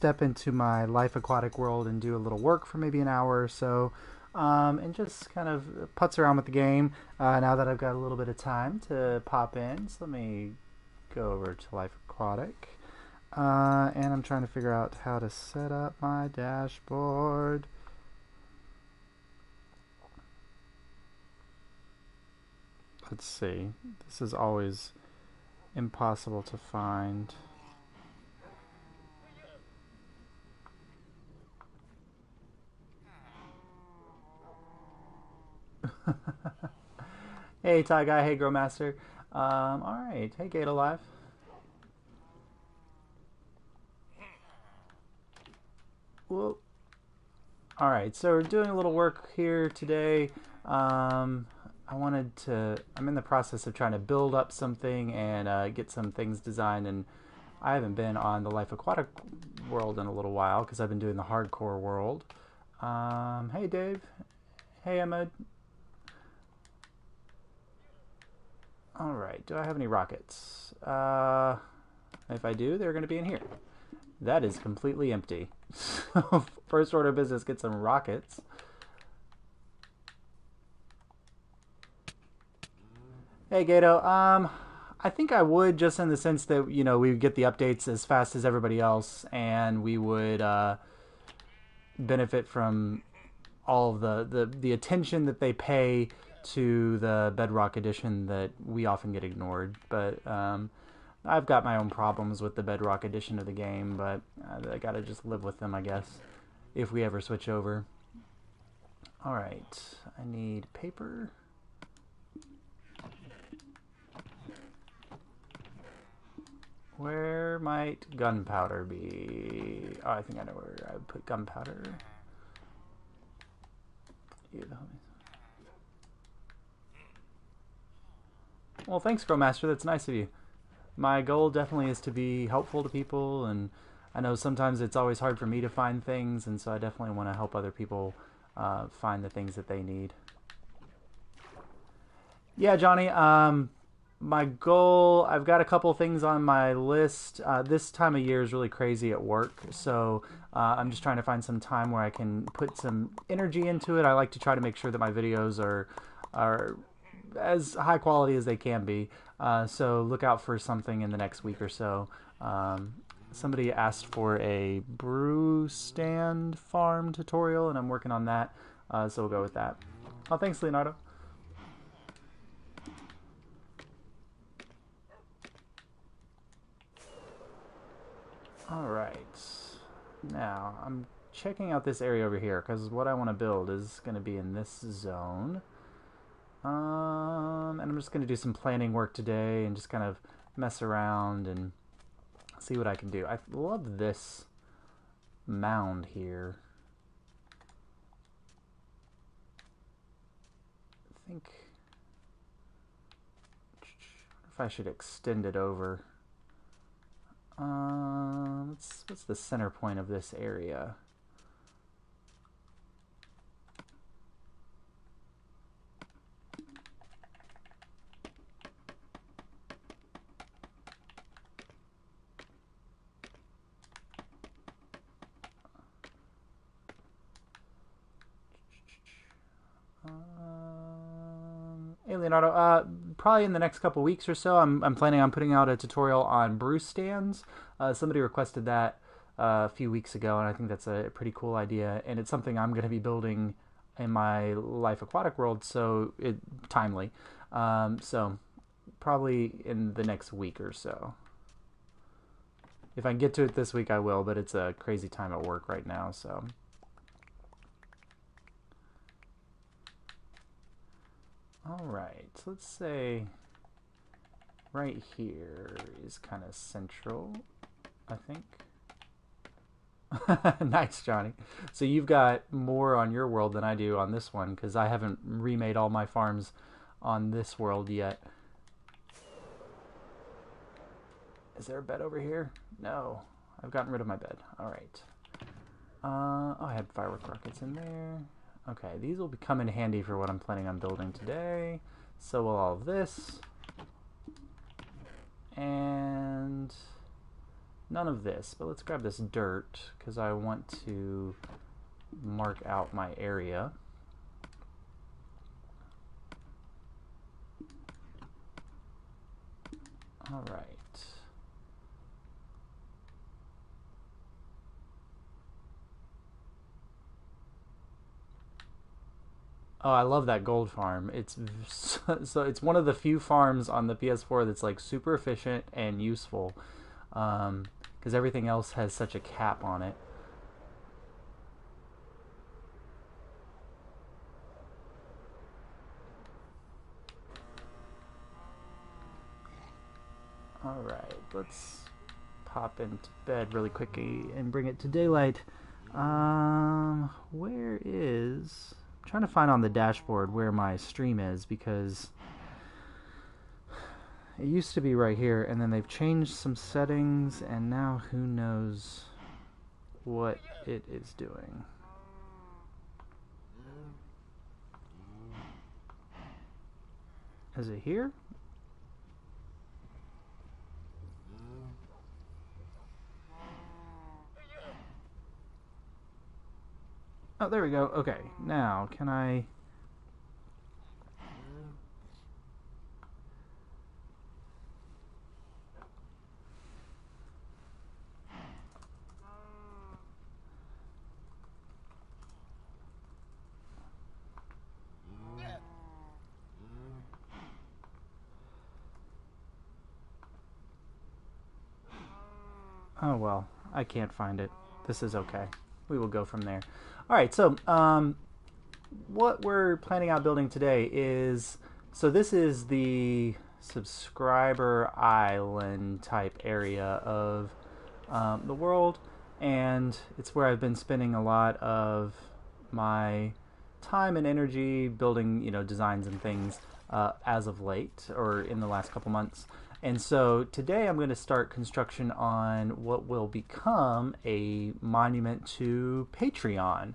step into my life aquatic world and do a little work for maybe an hour or so, and just kind of putz around with the game. Now that I've got a little bit of time to pop in, so let me go over to life aquatic, and I'm trying to figure out how to set up my dashboard. Let's see. This is always impossible to find. Hey, Ty Guy. Hey, Growmaster. All right. Hey, Gate Alive. Whoa. All right. So we're doing a little work here today. I'm in the process of trying to build up something and get some things designed, and I haven't been on the Life Aquatic world in a little while because I've been doing the hardcore world. Hey, Dave. Hey, Ahmed. All right. Do I have any rockets? If I do, they're going to be in here. That is completely empty. So first order of business, get some rockets. Hey, Gato. I think I would, just in the sense that we would get the updates as fast as everybody else, and we would benefit from all of the attention that they pay to the Bedrock edition that we often get ignored. But I've got my own problems with the Bedrock edition of the game, but I gotta just live with them, I guess, if we ever switch over. All right, I need paper. Where might gunpowder be? Oh, I think I know where I would put gunpowder. Well, thanks, Growmaster. That's nice of you. My goal definitely is to be helpful to people, and I know sometimes it's always hard for me to find things, and so I definitely want to help other people find the things that they need. Yeah, Johnny. My goal, I've got a couple things on my list. This time of year is really crazy at work, so I'm just trying to find some time where I can put some energy into it. I like to try to make sure that my videos are as high quality as they can be. So look out for something in the next week or so. Somebody asked for a brew stand farm tutorial, and I'm working on that, so we'll go with that. Oh, thanks, Leonardo. Alright, now I'm checking out this area over here because what I want to build is going to be in this zone. And I'm just going to do some planning work today and just kind of mess around and see what I can do. I love this mound here. I think if I should extend it over. What's the center point of this area? Hey, Leonardo. Probably in the next couple weeks or so, I'm planning on putting out a tutorial on brew stands. Somebody requested that a few weeks ago, and I think that's a pretty cool idea, and it's something I'm going to be building in my Life Aquatic world, so timely. So probably in the next week or so. If I can get to it this week, I will, but it's a crazy time at work right now, so... Alright, so let's say right here is kind of central, I think. Nice, Johnny. So you've got more on your world than I do on this one, because I haven't remade all my farms on this world yet. Is there a bed over here? No. I've gotten rid of my bed. Alright. Oh, I had firework rockets in there. Okay, these will come in handy for what I'm planning on building today. So will all of this. And none of this, but let's grab this dirt because I want to mark out my area. All right. Oh, I love that gold farm. It's so it's one of the few farms on the PS4 that's like super efficient and useful, because everything else has such a cap on it. All right, let's pop into bed really quickly and bring it to daylight. Where is? I'm trying to find on the dashboard where my stream is because it used to be right here, and then they've changed some settings, and now who knows what it is doing. Is it here? Oh, there we go. Okay, now can I... Oh, well, I can't find it. This is okay. We will go from there. All right, so what we're planning on building today is... So this is the subscriber island type area of the world, and it's where I've been spending a lot of my time and energy building, you know, designs and things as of late, or in the last couple months. And so today I'm going to start construction on what will become a monument to Patreon,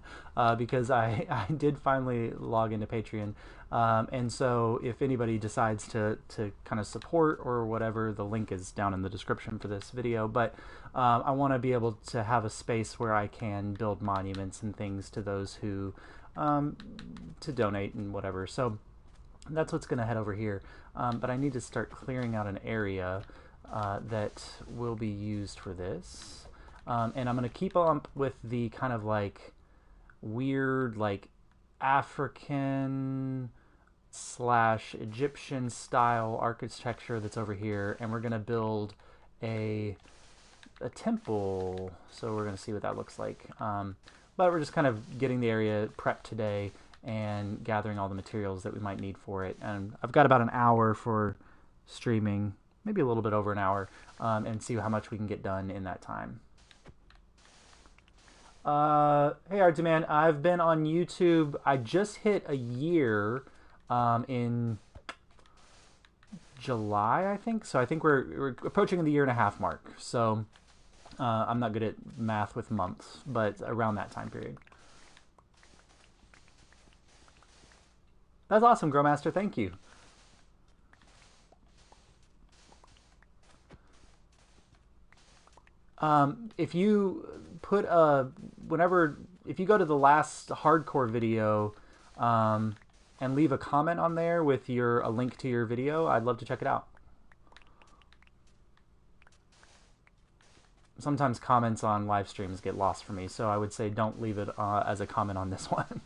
because I did finally log into Patreon. And so if anybody decides to kind of support or whatever, the link is down in the description for this video. But I want to be able to have a space where I can build monuments and things to those who to donate and whatever. So that's what's going to head over here. But I need to start clearing out an area that will be used for this. And I'm going to keep up with the kind of like weird like African / Egyptian style architecture that's over here. And we're going to build a temple. So we're going to see what that looks like. But we're just kind of getting the area prepped today and gathering all the materials that we might need for it. And I've got about an hour for streaming, maybe a little bit over an hour, and see how much we can get done in that time. Hey, Artman, I've been on YouTube. I just hit a year in July, I think. So I think we're approaching the 1.5 year mark. So I'm not good at math with months, but around that time period. That's awesome, Growmaster. Thank you. If you put if you go to the last hardcore video and leave a comment on there with a link to your video, I'd love to check it out. Sometimes comments on live streams get lost for me, so I would say don't leave it as a comment on this one.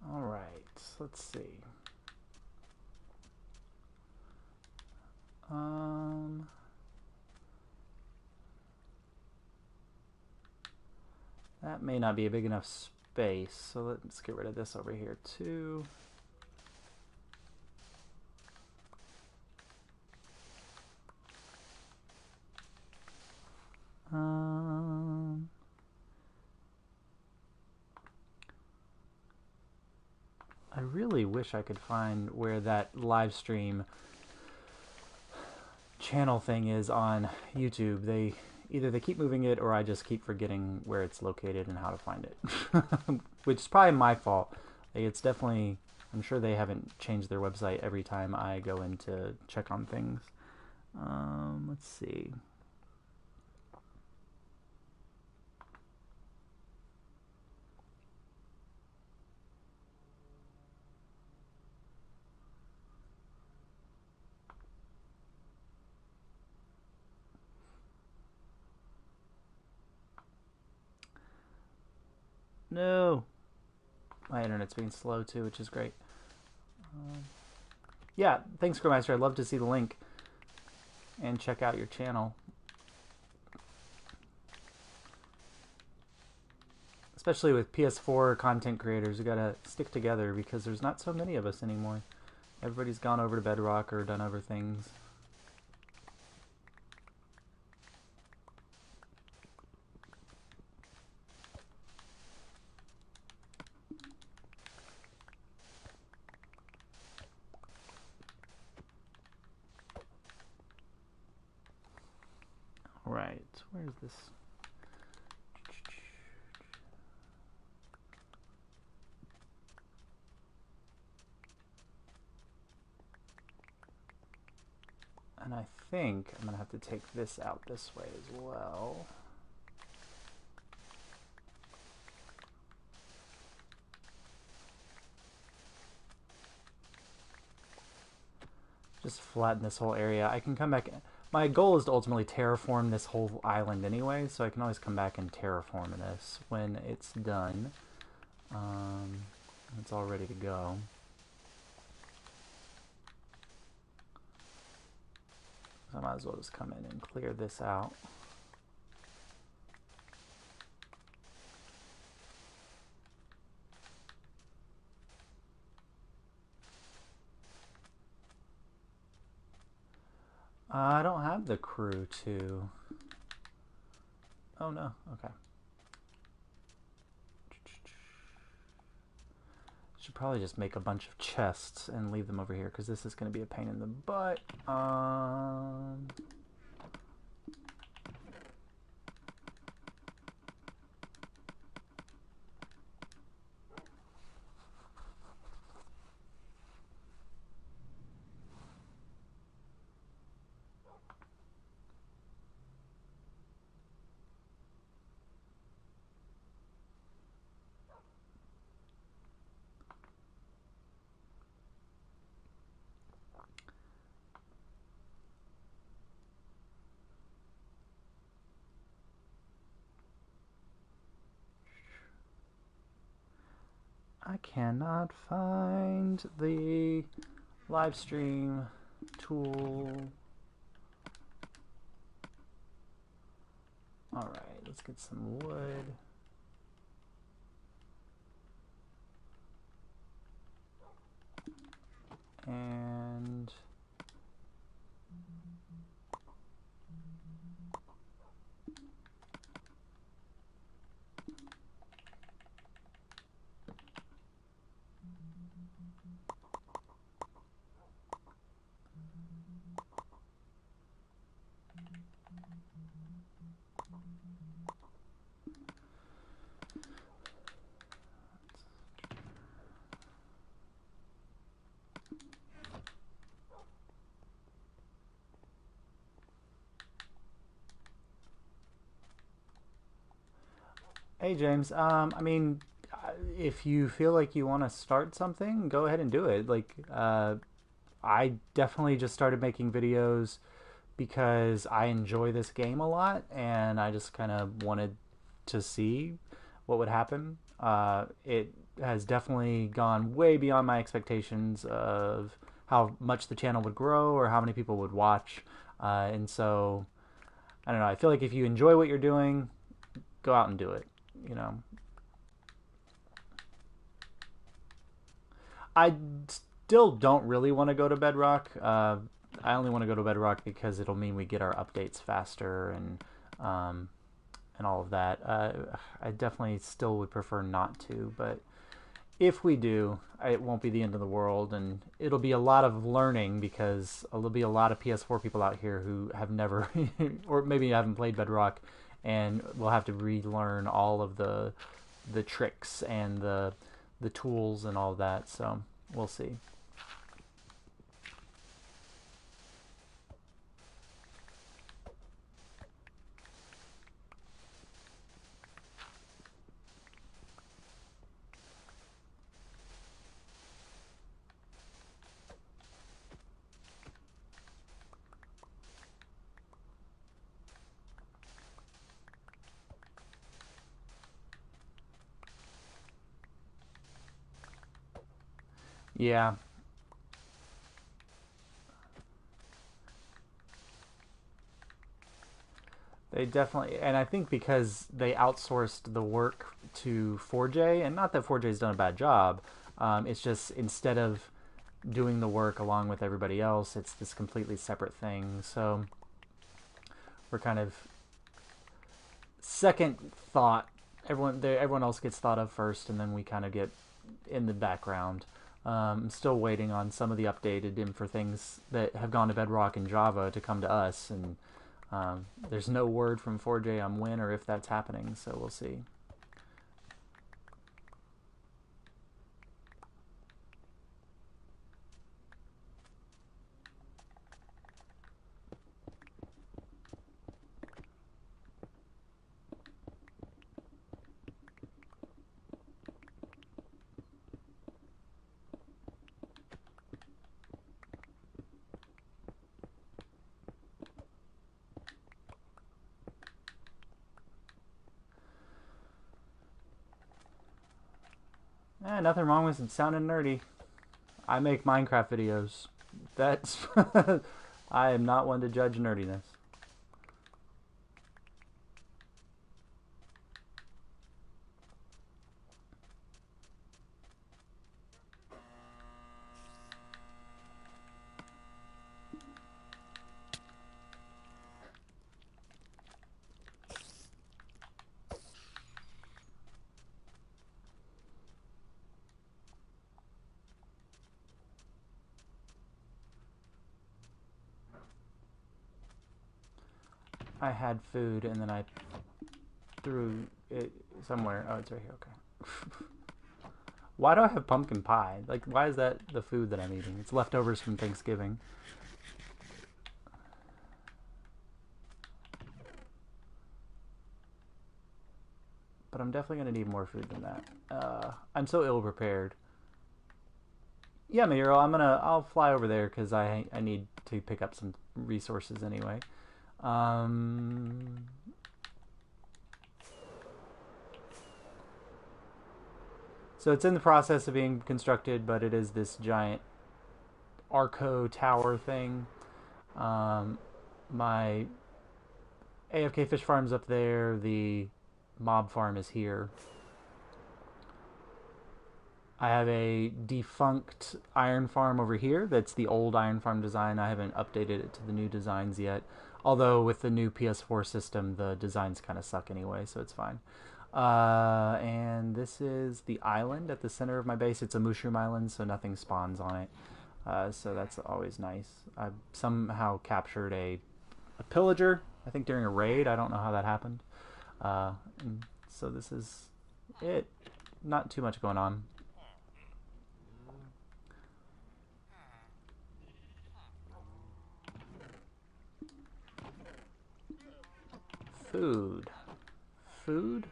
All right, let's see. That may not be a big enough space, so let's get rid of this over here too. really wish I could find where that live stream channel thing is on YouTube. Either they keep moving it or I just keep forgetting where it's located and how to find it. Which is probably my fault. It's definitely, I'm sure they haven't changed their website every time I go in to check on things. Let's see. No. My internet's being slow too, which is great. Yeah, thanks, Growmeister. I'd love to see the link and check out your channel. Especially with PS4 content creators, we gotta stick together because there's not so many of us anymore. Everybody's gone over to Bedrock or done other things. Right, where's this? And I think I'm gonna have to take this out this way as well. Just flatten this whole area. I can come back. My goal is to ultimately terraform this whole island anyway, so I can always come back and terraform this when it's done. It's all ready to go. So I might as well just come in and clear this out. I don't have the crew to... Oh no, okay. Should probably just make a bunch of chests and leave them over here because this is going to be a pain in the butt. I cannot find the live stream tool. Alright, let's get some wood. And hey James, I mean, if you feel like you want to start something, go ahead and do it. Like, I definitely just started making videos because I enjoy this game a lot, and I just kind of wanted to see what would happen. It has definitely gone way beyond my expectations of how much the channel would grow or how many people would watch. And so, I don't know, I feel like if you enjoy what you're doing, go out and do it, you know. I still don't really want to go to Bedrock. I only want to go to Bedrock because it'll mean we get our updates faster and all of that. I definitely still would prefer not to, but if we do, it won't be the end of the world, and it'll be a lot of learning because there'll be a lot of PS4 people out here who have never, or maybe haven't played Bedrock, and we'll have to relearn all of the tricks and the tools and all that. So we'll see. Yeah, they definitely, and I think because they outsourced the work to 4J, and not that 4J's done a bad job, it's just instead of doing the work along with everybody else, it's this completely separate thing. So we're kind of second thought. Everyone else gets thought of first, and then we kind of get in the background. Still waiting on some of the updated info things that have gone to Bedrock and Java to come to us, and there's no word from 4J on when or if that's happening, so we'll see. Nothing wrong with it sounding nerdy. I make Minecraft videos. That's I am not one to judge nerdiness. I had food and then I threw it somewhere. Oh, it's right here. Okay. Why do I have pumpkin pie? Like, why is that the food that I'm eating? It's leftovers from Thanksgiving. But I'm definitely going to need more food than that. I'm so ill prepared. Yeah, Miro, I'll fly over there because I need to pick up some resources anyway. Um, so it's in the process of being constructed, but it is this giant Arco tower thing. Um, my AFK fish farm's up there. The mob farm is here. I have a defunct iron farm over here. That's the old iron farm design. I haven't updated it to the new designs yet. Although with the new PS4 system, the designs kind of suck anyway, so it's fine. And this is the island at the center of my base. It's a mushroom island, so nothing spawns on it. So that's always nice. I somehow captured a pillager, I think during a raid. I don't know how that happened. And so this is it. Not too much going on. Food. Food?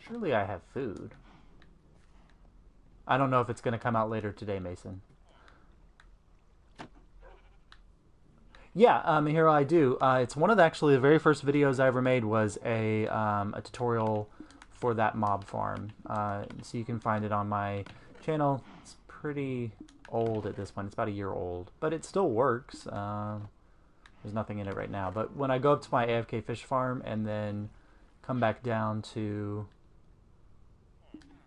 Surely I have food. I don't know if it's going to come out later today, Mason. Yeah, here I do. It's one of actually the very first videos I ever made was a tutorial for that mob farm. So you can find it on my channel. It's pretty old at this point. It's about a year old, but it still works. There's nothing in it right now. But when I go up to my AFK fish farm and then come back down to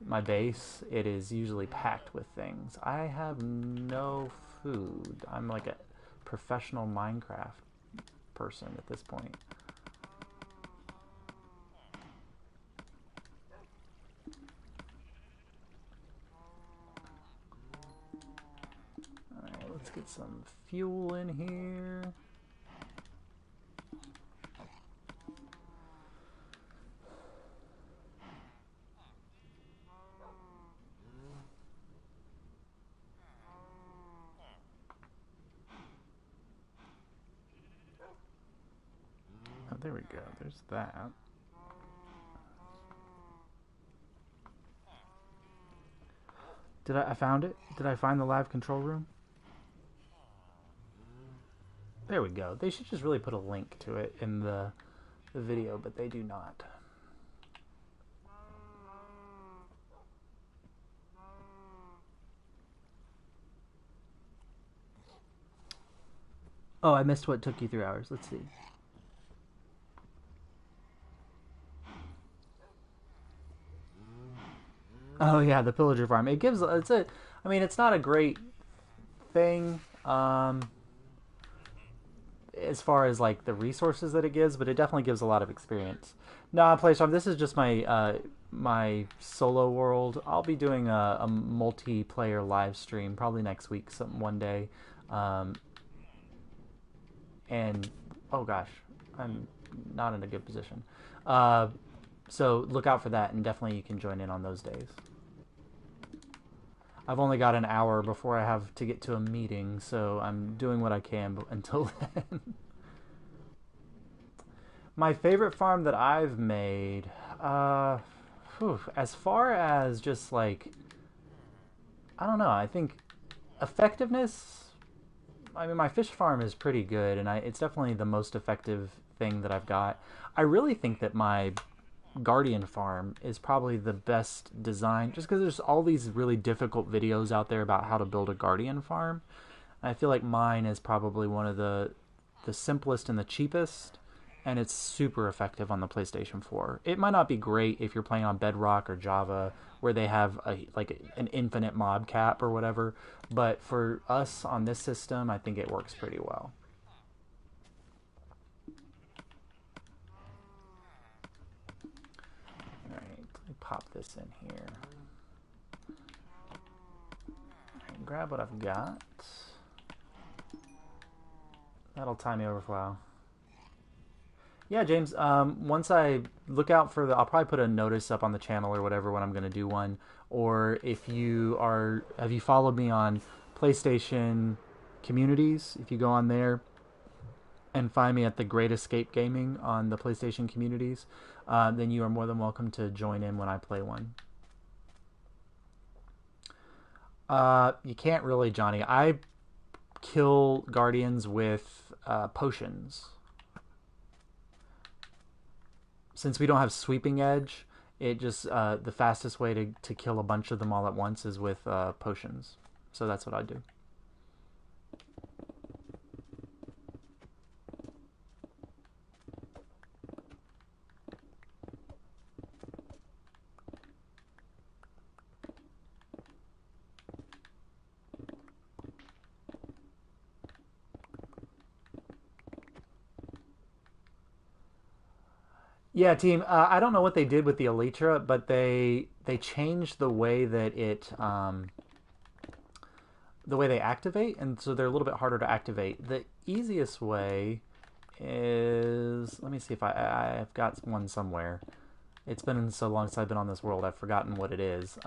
my base, it is usually packed with things. I have no food. I'm like a professional Minecraft person at this point. Alright, let's get some fuel in here. Oh, there we go. There's that. I found it? Did I find the live control room? There we go. They should just really put a link to it in the video, but they do not. Oh, I missed what took you 3 hours. Let's see. Oh yeah, the pillager farm. It gives I mean, it's not a great thing as far as like the resources that it gives, but it definitely gives a lot of experience. No, Playstorm, this is just my my solo world. I'll be doing a multiplayer live stream probably next week, one day. And oh gosh, I'm not in a good position. So look out for that, and definitely you can join in on those days. I've only got an hour before I have to get to a meeting, so I'm doing what I can until then. My favorite farm that I've made, as far as just like, I don't know, I think effectiveness, I mean, my fish farm is pretty good, and it's definitely the most effective thing that I've got. I really think that my Guardian farm is probably the best design, just because there's all these really difficult videos out there about how to build a Guardian farm. I feel like mine is probably one of the simplest and the cheapest, and it's super effective on the PlayStation 4. It might not be great if you're playing on Bedrock or Java, where they have an infinite mob cap or whatever, but for us on this system, I think it works pretty well. Pop this in here. Right, grab what I've got. That'll tie me over for a while. Yeah, James, once I look out for I'll probably put a notice up on the channel or whatever when I'm going to do one. Or if you have you followed me on PlayStation Communities? If you go on there and find me at the Great Escape Gaming on the PlayStation Communities, then you are more than welcome to join in when I play one. You can't really, Johnny. I kill Guardians with potions. Since we don't have Sweeping Edge, it just the fastest way to kill a bunch of them all at once is with potions. So that's what I do. Yeah, team. I don't know what they did with the Elytra, but they changed the way that the way they activate, and so they're a little bit harder to activate. The easiest way is, let me see if I've got one somewhere. It's been so long since I've been on this world, I've forgotten what it is.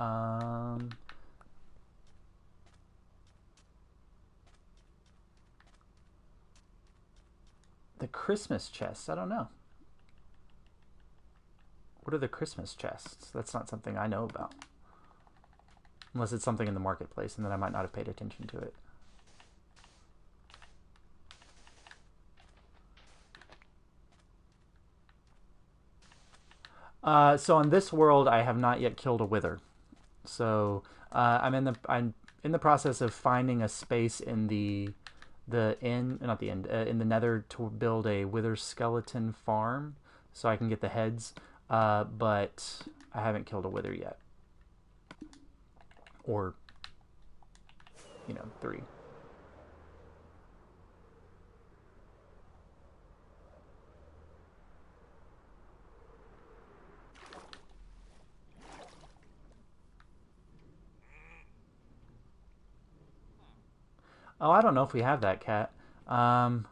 The Christmas chests. I don't know. What are the Christmas chests? That's not something I know about. Unless it's something in the marketplace, and then I might not have paid attention to it. So on this world, I have not yet killed a wither. So I'm in the process of finding a space in in the Nether to build a wither skeleton farm, so I can get the heads. But I haven't killed a wither yet. Or, 3. Oh, I don't know if we have that, Cat. Um,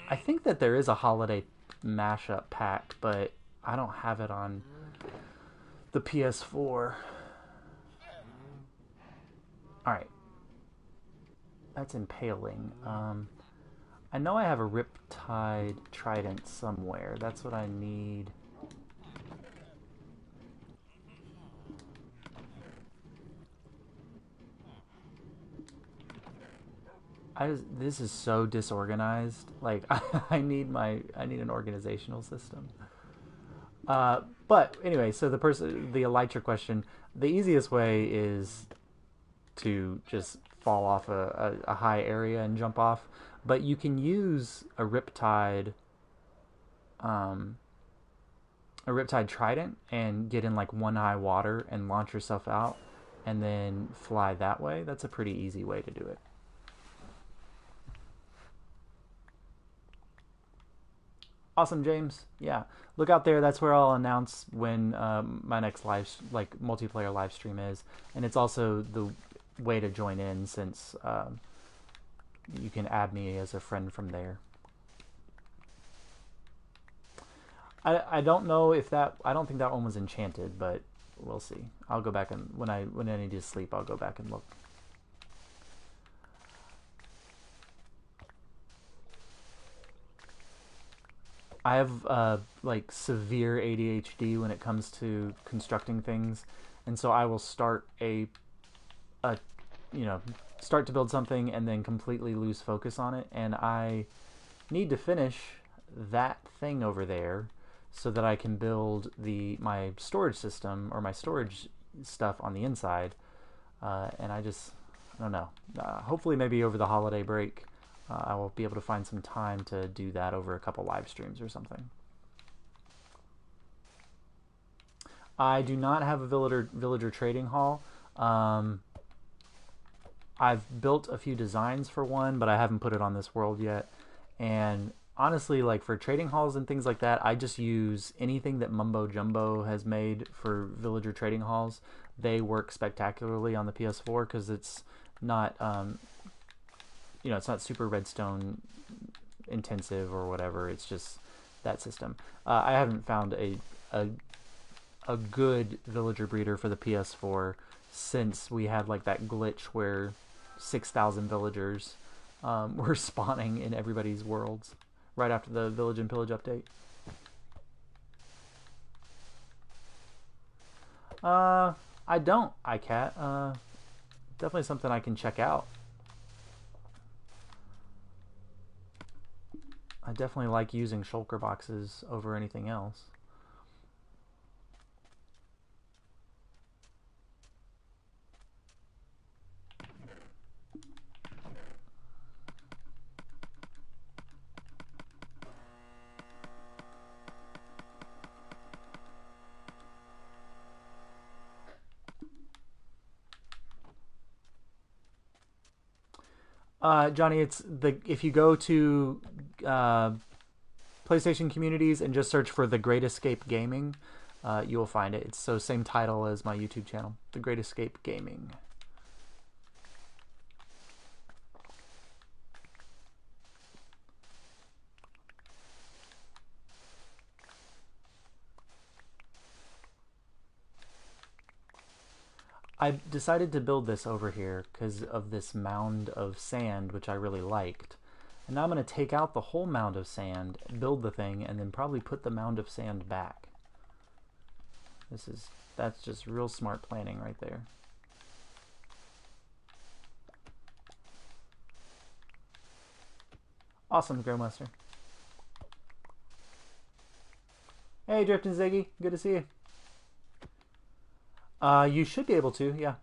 I think that there is a holiday mashup pack, but I don't have it on the PS4. All right, that's impaling. I know I have a Riptide Trident somewhere. That's what I need. This is so disorganized. Like I need an organizational system. But anyway, so the elytra question, the easiest way is to just fall off a high area and jump off. But you can use um, a Riptide Trident and get in like one high water and launch yourself out, and then fly that way. That's a pretty easy way to do it. Awesome, James. Yeah, look out there. That's where I'll announce when my next multiplayer live stream is, and it's also the way to join in since you can add me as a friend from there. I don't know if that I don't think that one was enchanted, but we'll see. I'll go back and when I need to sleep, I'll go back and look. I have like severe ADHD when it comes to constructing things, and so I will start a you know start to build something and then completely lose focus on it, and I need to finish that thing over there so that I can build my storage system or my storage stuff on the inside. And I don't know. Hopefully, maybe over the holiday break, I will be able to find some time to do that over a couple live streams or something. I do not have a villager trading hall. I've built a few designs for one, but I haven't put it on this world yet. And honestly, like for trading halls and things like that, I just use anything that Mumbo Jumbo has made for villager trading halls. They work spectacularly on the PS4 because it's not, it's not super redstone intensive or whatever. It's just that system. I haven't found a good villager breeder for the PS4 since we had like that glitch where 6,000 villagers were spawning in everybody's worlds right after the Village and Pillage update. I don't, iCat. Definitely something I can check out. I definitely like using shulker boxes over anything else. Johnny, if you go to PlayStation Communities and just search for The Great Escape Gaming, you will find it. It's so same title as my YouTube channel, The Great Escape Gaming. I decided to build this over here because of this mound of sand, which I really liked. And now I'm going to take out the whole mound of sand, build the thing, and then probably put the mound of sand back. That's just real smart planning right there. Awesome, Grandmaster. Hey, Drifting Ziggy. Good to see you. You should be able to, yeah.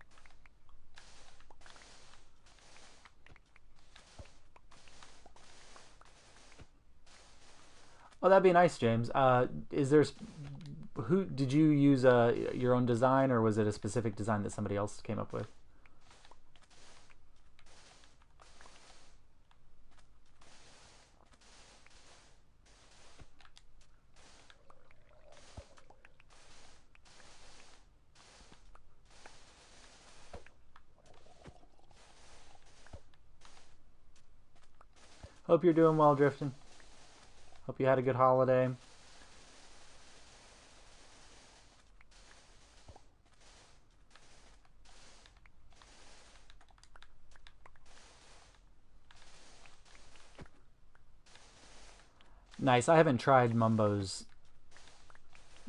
Oh, that'd be nice, James. Who did you use your own design, or was it a specific design that somebody else came up with? Hope you're doing well, Drifting. Hope you had a good holiday. Nice. I haven't tried Mumbo's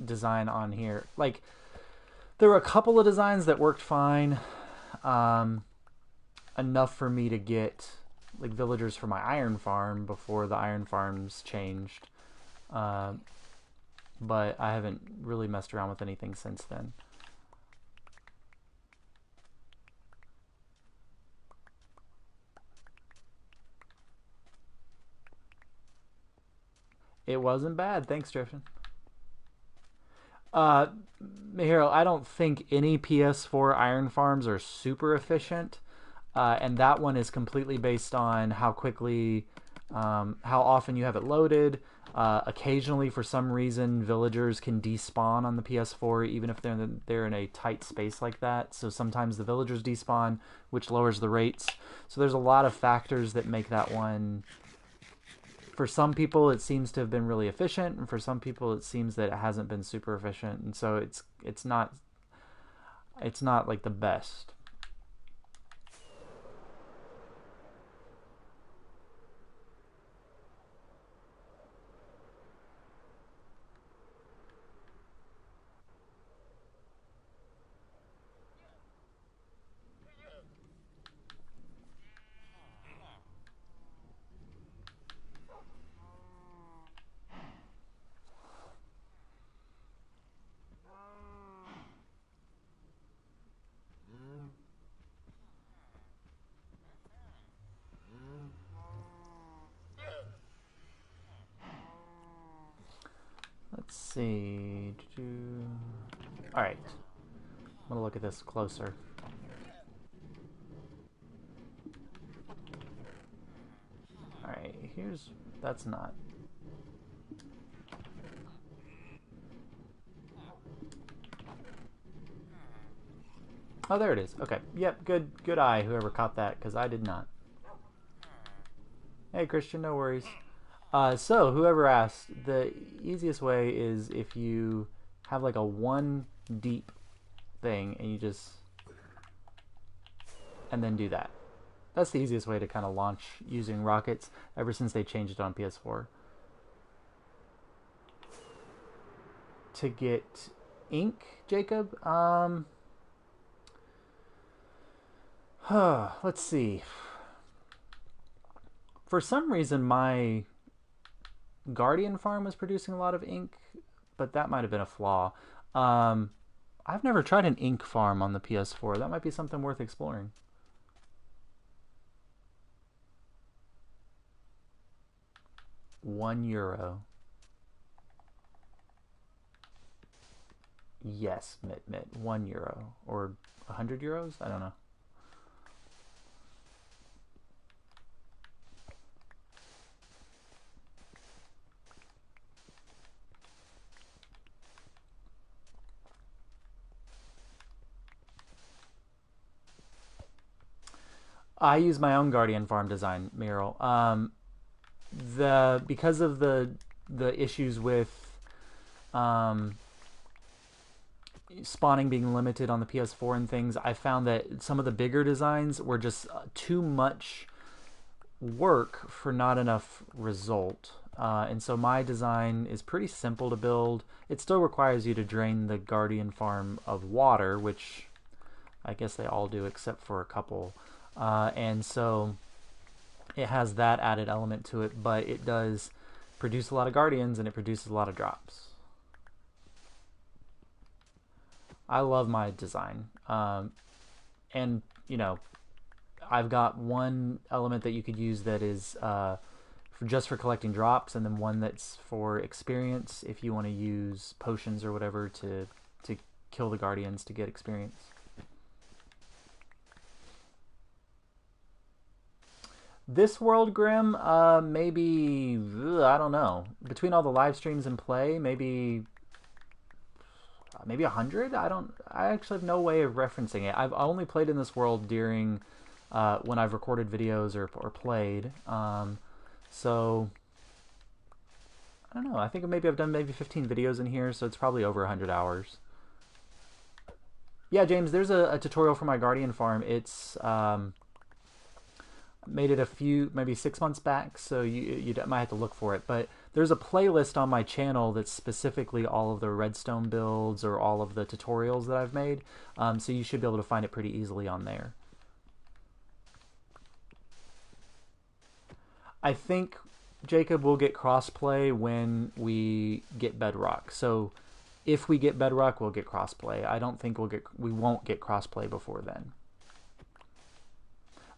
design on here. Like, there were a couple of designs that worked fine. Enough for me to get like villagers for my iron farm before the iron farms changed. But I haven't really messed around with anything since then. It wasn't bad. Thanks, Driftin. Mihiro, I don't think any PS4 iron farms are super efficient. And that one is completely based on how quickly, how often you have it loaded. Occasionally, for some reason, villagers can despawn on the PS4, even if they're in a tight space like that. So sometimes the villagers despawn, which lowers the rates. So there's a lot of factors that make that one. For some people, it seems to have been really efficient, and for some people, it seems that it hasn't been super efficient, and so it's not like the best. Let's see. All right. I'm going to look at this closer. All right, that's not. Oh, there it is. Okay. Yep, good eye, whoever caught that, because I did not. Hey, Christian, no worries. So, whoever asked, the easiest way is if you have like a one deep thing and you just... and then do that. That's the easiest way to kind of launch using rockets ever since they changed it on PS4. To get ink, Jacob? Let's see. For some reason, my Guardian farm was producing a lot of ink, but that might have been a flaw. I've never tried an ink farm on the PS4. That might be something worth exploring. €1. Yes, Mit. €1 or €100. I don't know. I use my own Guardian farm design, Muriel. Because of the issues with spawning being limited on the PS4 and things, I found that some of the bigger designs were just too much work for not enough result. And so my design is pretty simple to build. It still requires you to drain the Guardian farm of water, which I guess they all do except for a couple. And so it has that added element to it, but it does produce a lot of Guardians and it produces a lot of drops. I love my design. And, you know, I've got one element that you could use that is just for collecting drops, and then one that's for experience if you want to use potions or whatever to kill the Guardians to get experience. This world, Grim, maybe, I don't know. Between all the live streams and play, maybe 100? I actually have no way of referencing it. I've only played in this world during when I've recorded videos or played. So I don't know. I think maybe I've done maybe 15 videos in here, so it's probably over 100 hours. Yeah, James, there's a tutorial for my Guardian farm. It's made it a few, maybe 6 months back, so you might have to look for it. But there's a playlist on my channel that's specifically all of the redstone builds or all of the tutorials that I've made. So you should be able to find it pretty easily on there. I think, Jacob, will get crossplay when we get Bedrock. So if we get Bedrock, we'll get crossplay. I don't think we won't get crossplay before then.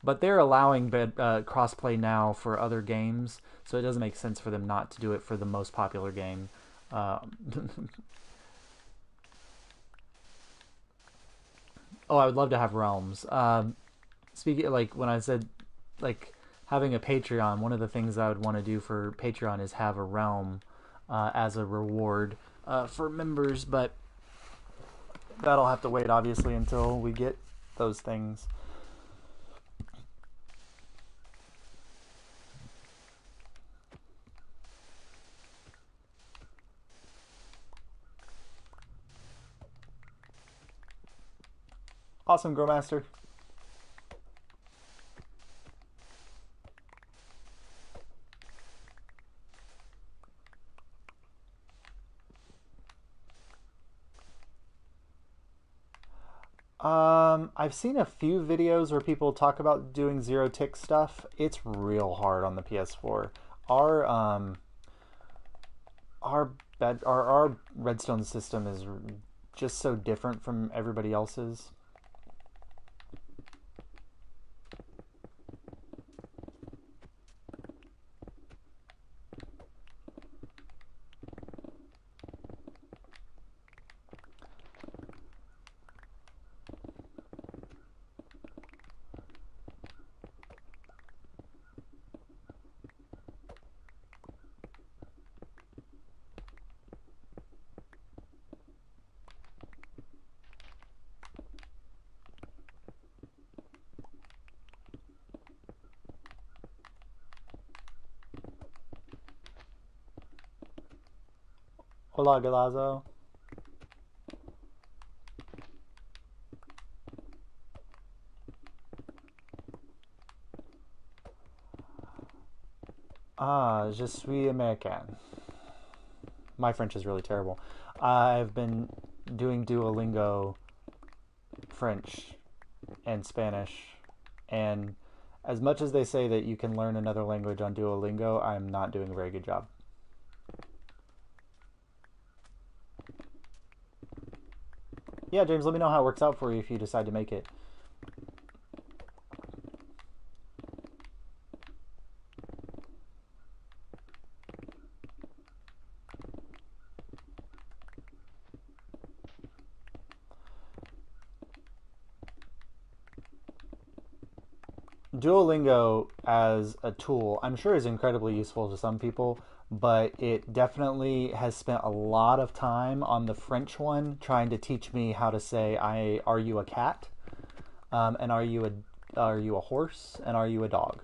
But they're allowing crossplay now for other games, so it doesn't make sense for them not to do it for the most popular game. Oh, I would love to have realms. Speaking like when I said like having a Patreon, one of the things I would want to do for Patreon is have a realm as a reward for members, but that'll have to wait obviously until we get those things. Awesome, Growmaster. I've seen a few videos where people talk about doing zero tick stuff. It's real hard on the PS4. Our our redstone system is just so different from everybody else's. Hola, Galazo. Ah, je suis américain. My French is really terrible. I've been doing Duolingo French and Spanish, and as much as they say that you can learn another language on Duolingo, I'm not doing a very good job. Yeah, James, let me know how it works out for you if you decide to make it. Duolingo as a tool, I'm sure is incredibly useful to some people, but it definitely has spent a lot of time on the French one trying to teach me how to say are you a cat? And are you a horse? And are you a dog?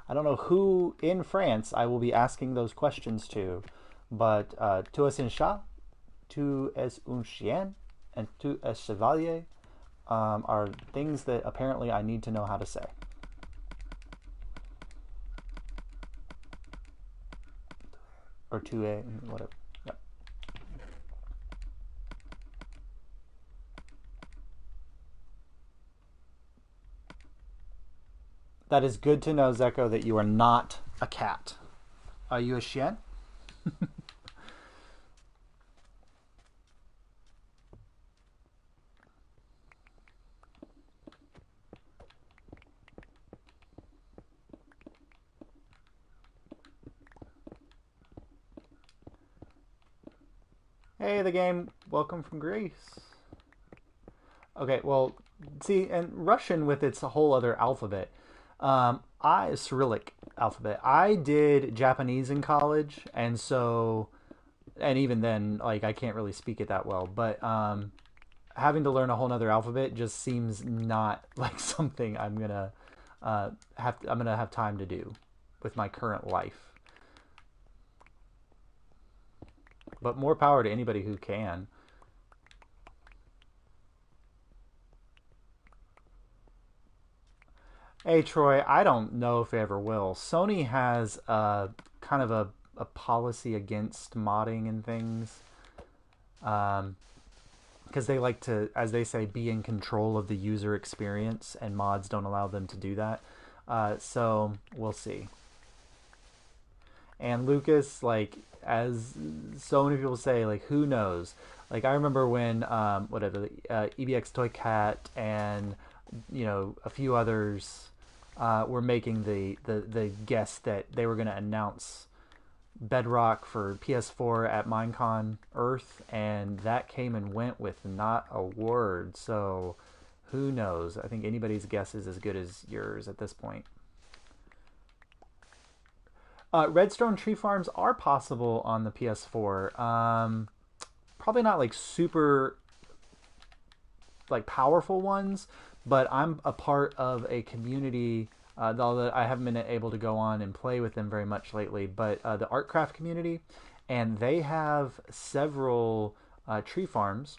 I don't know who in France I will be asking those questions to, but tu es un chat, tu es un chien, and tu es chevalier are things that apparently I need to know how to say. Or 2A, whatever. Yep. That is good to know, Zeko, that you are not a cat. Are you a chien? Hey, the game. Welcome from Greece. Okay, well, see, and Russian with its whole other alphabet. Cyrillic alphabet. I did Japanese in college, and so, and even then, like, I can't really speak it that well. But having to learn a whole other alphabet just seems not like something I'm gonna have time to do. with my current life. But more power to anybody who can. Hey Troy, I don't know if it ever will. Sony has kind of a policy against modding and things. Because they like to, as they say, be in control of the user experience, and mods don't allow them to do that. So we'll see. And Lucas, like, as so many people say, like, who knows? Like, I remember when whatever EBX Toy Cat and a few others were making the guess that they were going to announce Bedrock for PS4 at Minecon Earth, and that came and went with not a word. So who knows? I think anybody's guess is as good as yours at this point. Redstone tree farms are possible on the PS4. Probably not like super like powerful ones, but I'm a part of a community. Although I haven't been able to go on and play with them very much lately, but the Artcraft community, and they have several tree farms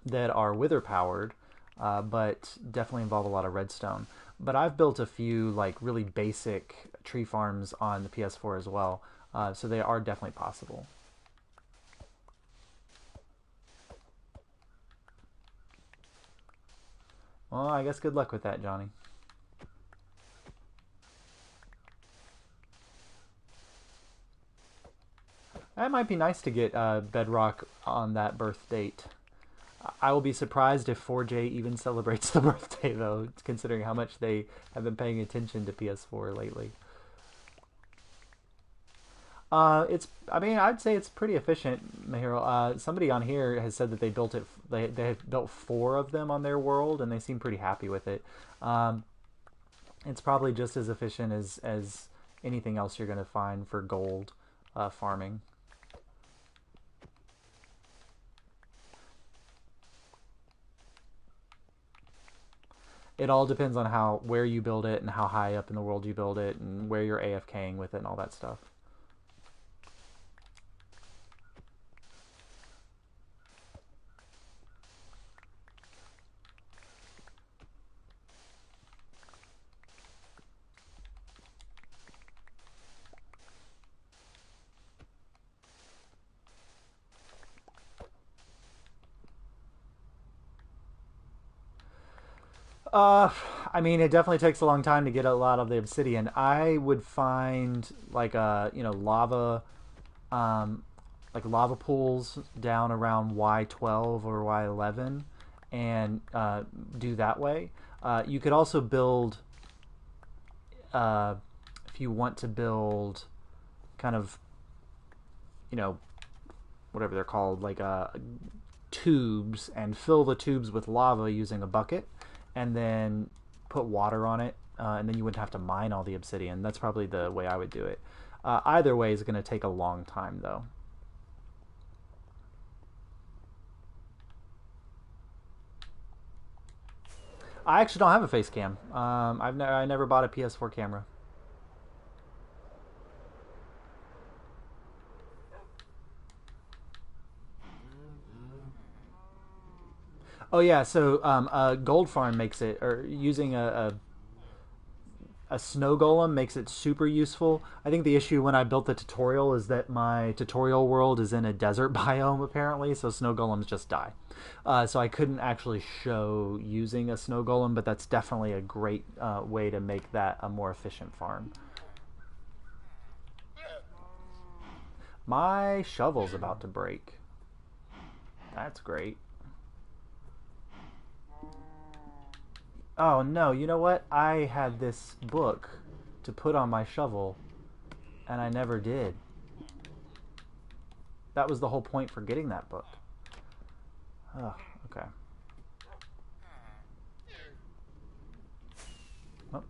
that are wither powered, but definitely involve a lot of redstone. But I've built a few like really basic tree farms on the PS4 as well, so they are definitely possible. Well, I guess good luck with that, Johnny. That might be nice to get Bedrock on that birth date. I will be surprised if 4J even celebrates the birthday, though, considering how much they have been paying attention to PS4 lately. I mean, I'd say it's pretty efficient, Mahiro. Somebody on here has said that they built it. They have built 4 of them on their world, and they seem pretty happy with it. It's probably just as efficient as anything else you're going to find for gold farming. It all depends on where you build it and how high up in the world you build it and where you're AFKing with it and all that stuff. I mean, it definitely takes a long time to get a lot of the obsidian. I would find like um, like lava pools down around Y12 or Y11, and do that way. You could also build, uh, if you want to build, kind of, you know, whatever they're called, like tubes, and fill the tubes with lava using a bucket, and then put water on it, and then you wouldn't have to mine all the obsidian. That's probably the way I would do it. Either way is going to take a long time, though. I actually don't have a face cam. I never bought a PS4 camera. Oh yeah, so a gold farm makes it, or using a snow golem makes it super useful. I think the issue when I built the tutorial is that my tutorial world is in a desert biome apparently, so snow golems just die. So I couldn't actually show using a snow golem, but that's definitely a great way to make that a more efficient farm. My shovel's about to break. That's great. Oh no, you know what? I had this book to put on my shovel, and I never did. That was the whole point for getting that book. Oh, okay. Oh.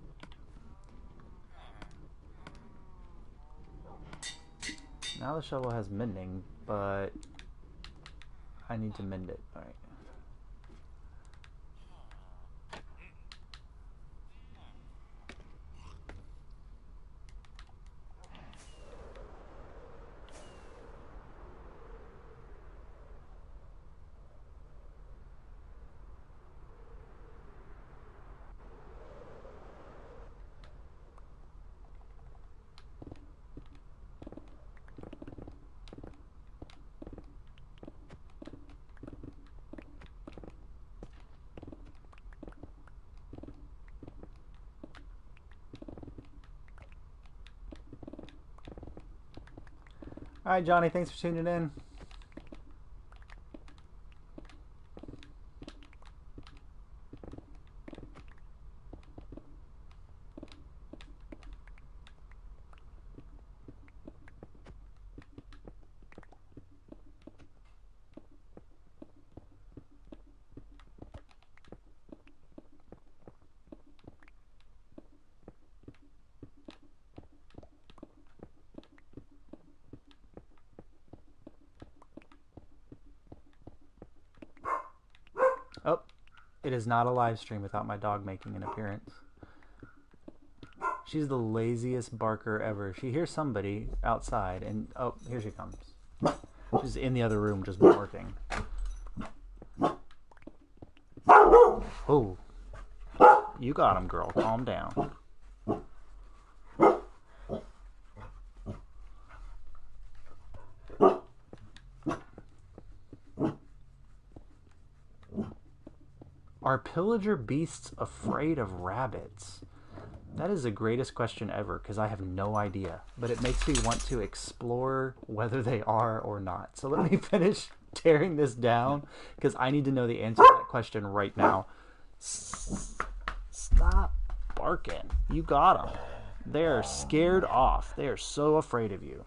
Now the shovel has mending, but I need to mend it. Alright. All right, Johnny, thanks for tuning in. Oh, it is not a live stream without my dog making an appearance. She's the laziest barker ever. She hears somebody outside, and oh, here she comes. She's in the other room just barking. Oh, you got him, girl. Calm down. Are pillager beasts afraid of rabbits? That is the greatest question ever, because I have no idea. But it makes me want to explore whether they are or not. So let me finish tearing this down, because I need to know the answer to that question right now. Stop barking. You got them. They're scared off. They are so afraid of you.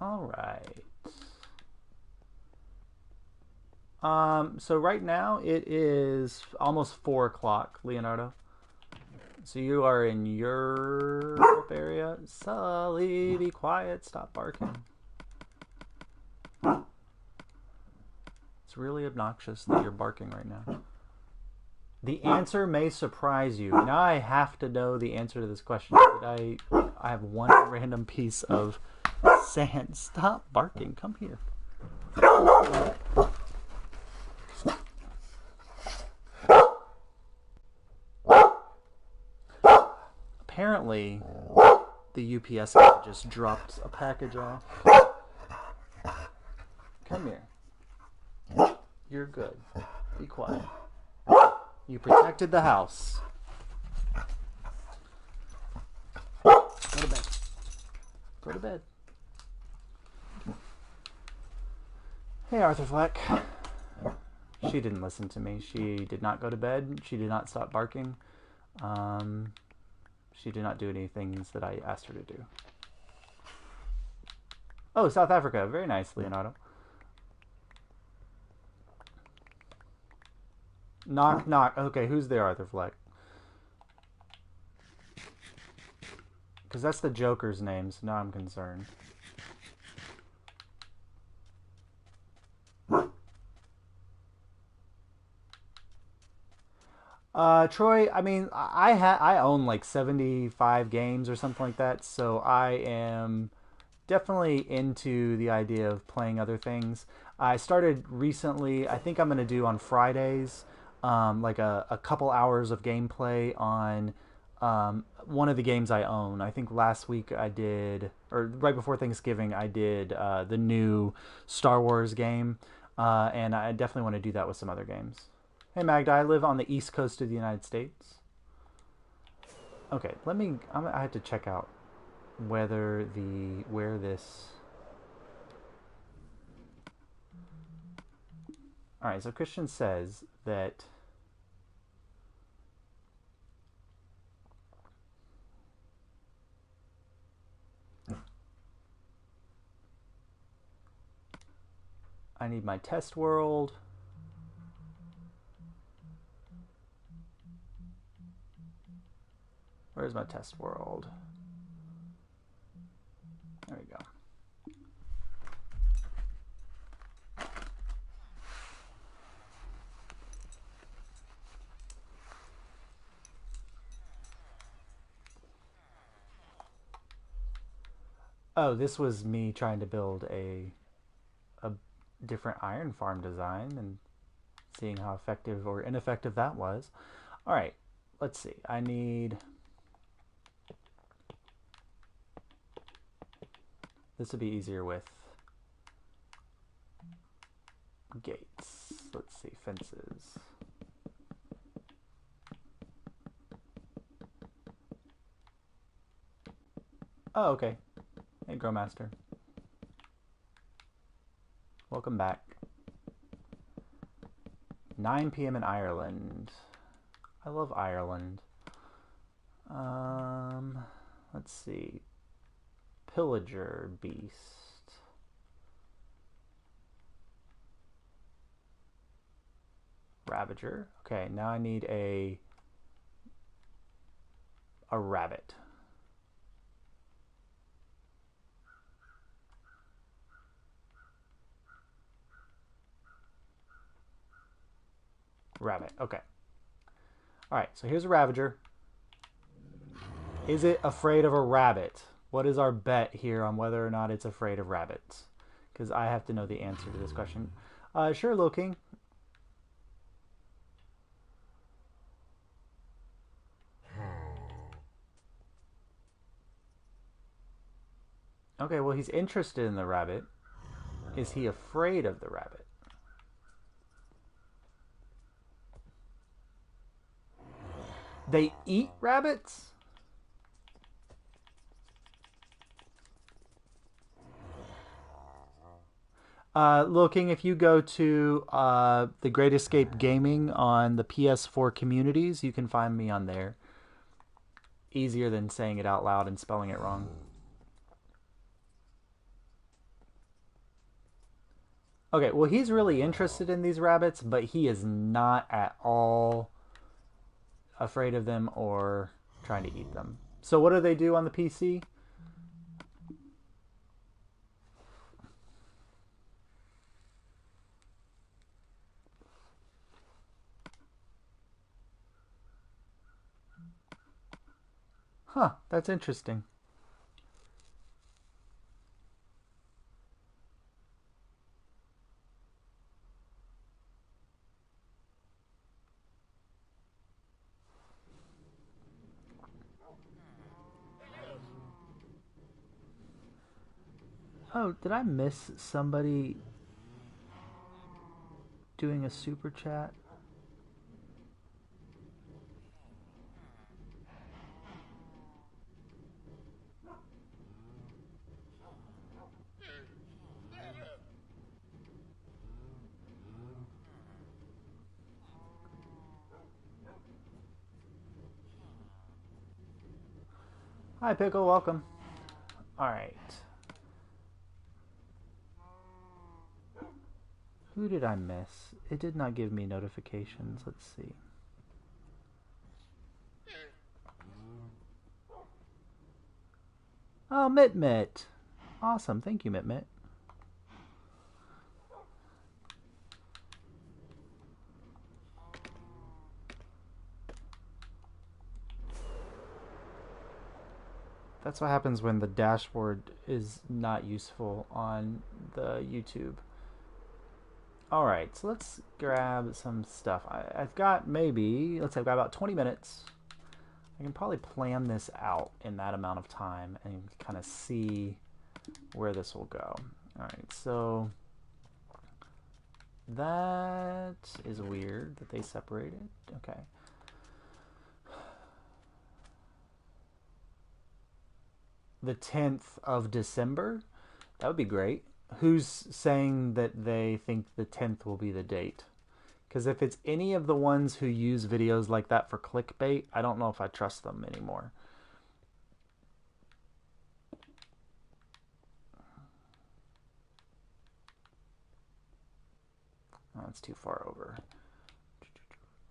All right. So right now it is almost 4 o'clock, Leonardo. So you are in Europe area. Sully, be quiet. Stop barking. It's really obnoxious that you're barking right now. The answer may surprise you. Now I have to know the answer to this question. I have one random piece of sand. Stop barking. Come here. Apparently, the UPS guy just dropped a package off. Come here. You're good. Be quiet. You protected the house. Go to bed. Go to bed. Hey, Arthur Fleck. She didn't listen to me. She did not go to bed. She did not stop barking. She did not do any things that I asked her to do. Oh, South Africa. Very nice, Leonardo. Knock, knock. Okay, who's there, Arthur Fleck? Because that's the Joker's name, so now I'm concerned. Troy, I mean, I own like 75 games or something like that, so I am definitely into the idea of playing other things. I started recently, I think I'm going to do on Fridays, like a couple hours of gameplay on one of the games I own. I think last week I did, or right before Thanksgiving, I did the new Star Wars game, and I definitely want to do that with some other games. Hey Magda, I live on the east coast of the United States. Okay, I have to check out where this... Alright, so Christian says that I need my test world. Where's my test world? There we go. Oh, this was me trying to build a different iron farm design and seeing how effective or ineffective that was. All right, let's see. I need... This would be easier with gates. Let's see, fences. Oh, okay. Hey, Growmaster. Welcome back. 9 p.m. in Ireland. I love Ireland. Let's see. Pillager beast. Ravager. Okay, now I need a rabbit. Rabbit. Okay. All right, so here's a Ravager. Is it afraid of a rabbit? What is our bet here on whether or not it's afraid of rabbits? Because I have to know the answer to this question. Sure, Lil King. Okay, well, he's interested in the rabbit. Is he afraid of the rabbit? They eat rabbits? Lil King, if you go to the Great Escape Gaming on the PS4 communities, you can find me on there. Easier than saying it out loud and spelling it wrong. Okay, well, he's really interested in these rabbits, but he is not at all afraid of them or trying to eat them. So what do they do on the PC? Huh, that's interesting. Oh, did I miss somebody doing a super chat? Hi, Pickle, welcome. Alright. Who did I miss? It did not give me notifications. Let's see. Oh, Mit Mit. Awesome. Thank you, Mit Mit. That's what happens when the dashboard is not useful on the YouTube. Alright, so let's grab some stuff. I've got maybe, let's say I've got about 20 minutes. I can probably plan this out in that amount of time and kind of see where this will go. Alright, so that is weird that they separated. Okay. The 10th of December? That would be great. Who's saying that they think the 10th will be the date? Because if it's any of the ones who use videos like that for clickbait, I don't know if I trust them anymore. Oh, that's too far over.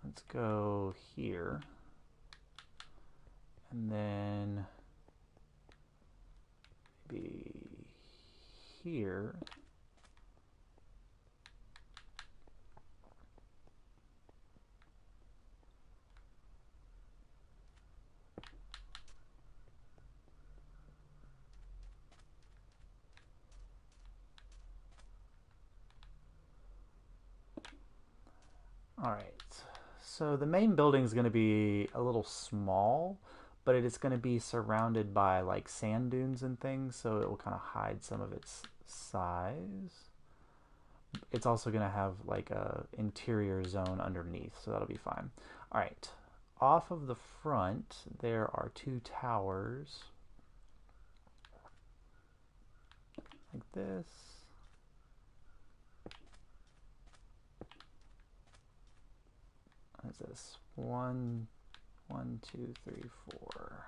Let's go here. And then maybe here. All right, so the main building is going to be a little small, but it is going to be surrounded by like sand dunes and things, so it will kind of hide some of its size. it's also going to have like a interior zone underneath, so that'll be fine. All right, off of the front there are two towers like this. What is this? One, two, three, four.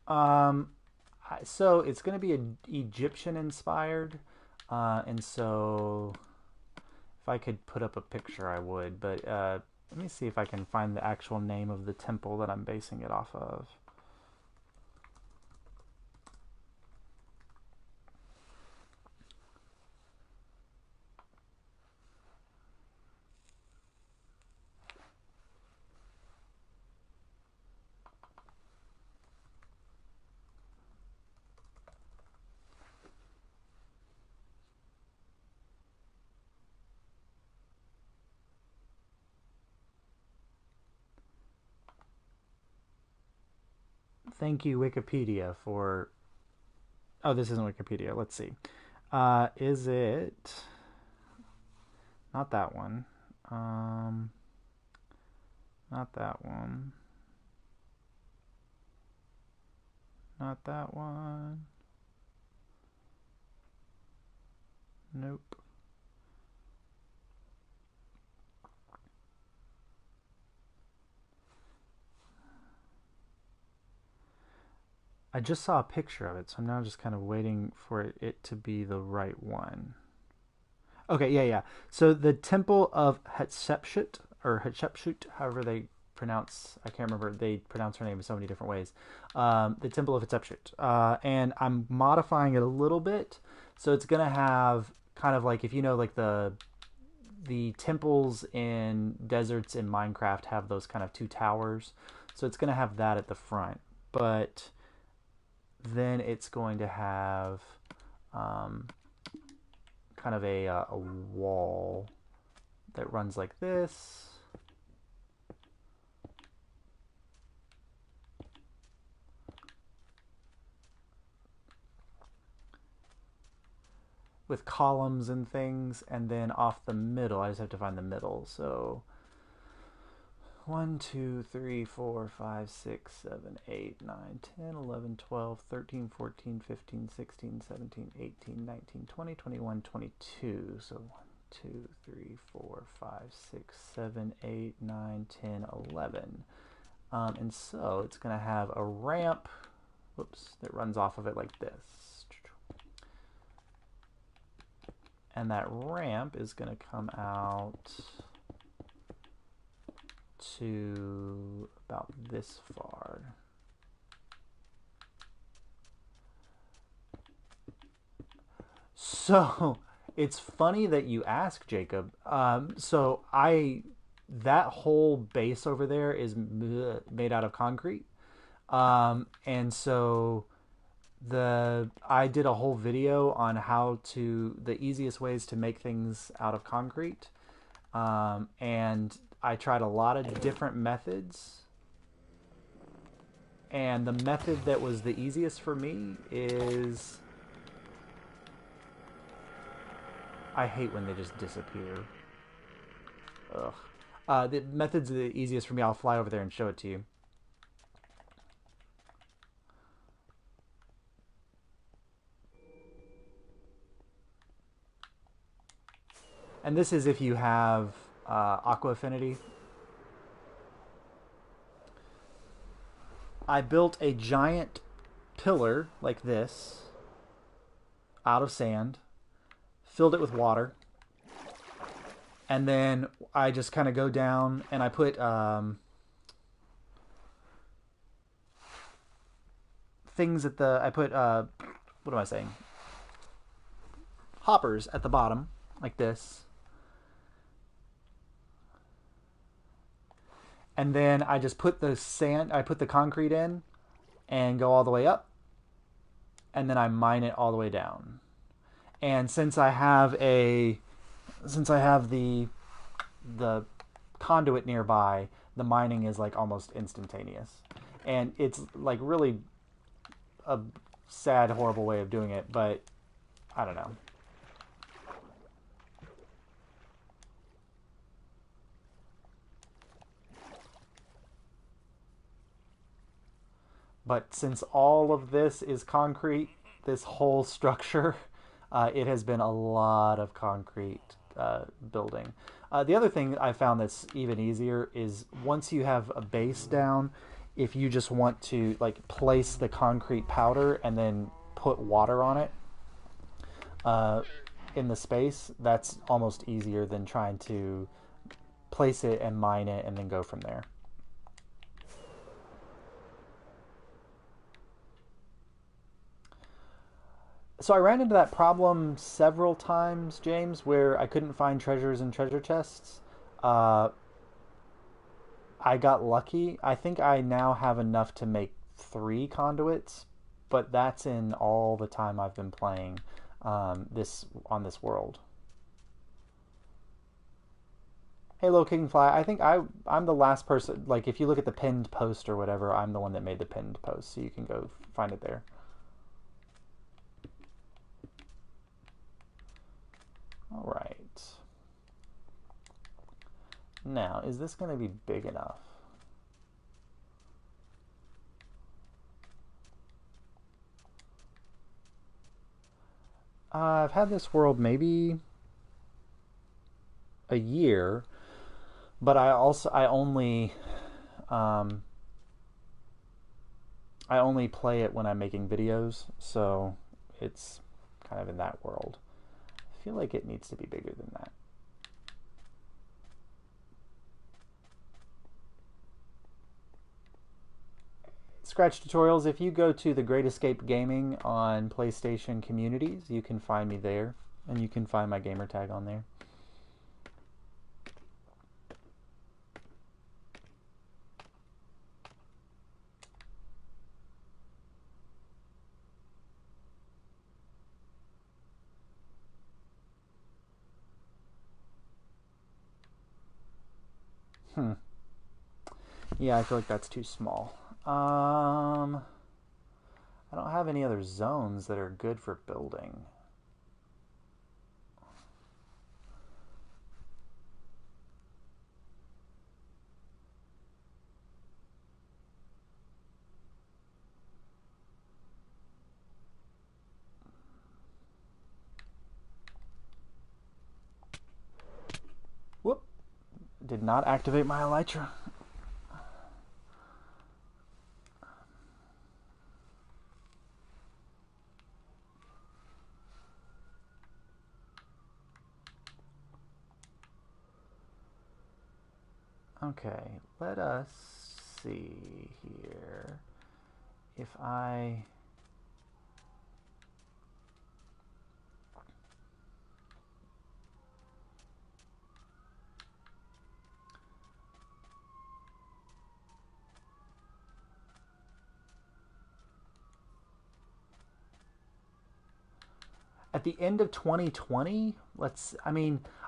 Um, so it's going to be Egyptian inspired, and so if I could put up a picture, I would. But let me see if I can find the actual name of the temple that I'm basing it off of. Thank you, Wikipedia, for... Oh, this isn't Wikipedia. Let's see. Is it... Not that one. Not that one. Not that one. Nope. I just saw a picture of it, so I'm now just kind of waiting for it to be the right one. Okay, yeah. So the Temple of Hatshepsut, or Hatshepsut, however they pronounce, I can't remember, they pronounce her name in so many different ways. The Temple of Hatshepsut. And I'm modifying it a little bit, so it's going to have kind of like, if you know, like the temples in deserts in Minecraft have those kind of two towers. So it's going to have that at the front. But then it's going to have kind of a wall that runs like this. With columns and things, and then off the middle, I just have to find the middle. So 1, 2, 3, 4, 5, 6, 7, 8, 9, 10, 11, 12, 13, 14, 15, 16, 17, 18, 19, 20, 21, 22. So 1, 2, 3, 4, 5, 6, 7, 8, 9, 10, 11. And so it's going to have a ramp, that runs off of it like this. And that ramp is going to come out to about this far. So it's funny that you ask, Jacob. That whole base over there is made out of concrete. And so I did a whole video on the easiest ways to make things out of concrete. And I tried a lot of different methods. And the method that was the easiest for me is... I hate when they just disappear. Ugh. The method's the easiest for me. I'll fly over there and show it to you. And this is if you have Aqua Affinity. I built a giant pillar like this out of sand, filled it with water, and then I just kind of go down and I put things at the... I put, what am I saying? Hoppers at the bottom, like this. And then I just put the concrete in and go all the way up. and then I mine it all the way down. And since I have the conduit nearby, the mining is like almost instantaneous. And it's like really a sad, horrible way of doing it, but I don't know. But since all of this is concrete, this whole structure, it has been a lot of concrete building. The other thing I found that's even easier is once you have a base down, if you just want to like place the concrete powder and then put water on it in the space, that's almost easier than trying to place it and mine it and then go from there. So I ran into that problem several times, James, where I couldn't find treasures in treasure chests. Uh, I got lucky. I think I now have enough to make 3 conduits, but that's in all the time I've been playing this on this world. Halo King Fly. I think I'm the last person. Like if you look at the pinned post or whatever, I'm the one that made the pinned post, so you can go find it there. All right. Now, is this going to be big enough? I've had this world maybe a year, but um, I only play it when I'm making videos, so it's kind of in that world. I feel like it needs to be bigger than that. Scratch tutorials, if you go to the Great Escape Gaming on PlayStation Communities, you can find me there, and you can find my gamer tag on there. Yeah, I feel like that's too small. I don't have any other zones that are good for building. Whoop! Did not activate my elytra. Okay, let us see here. If I... At the end of 2020,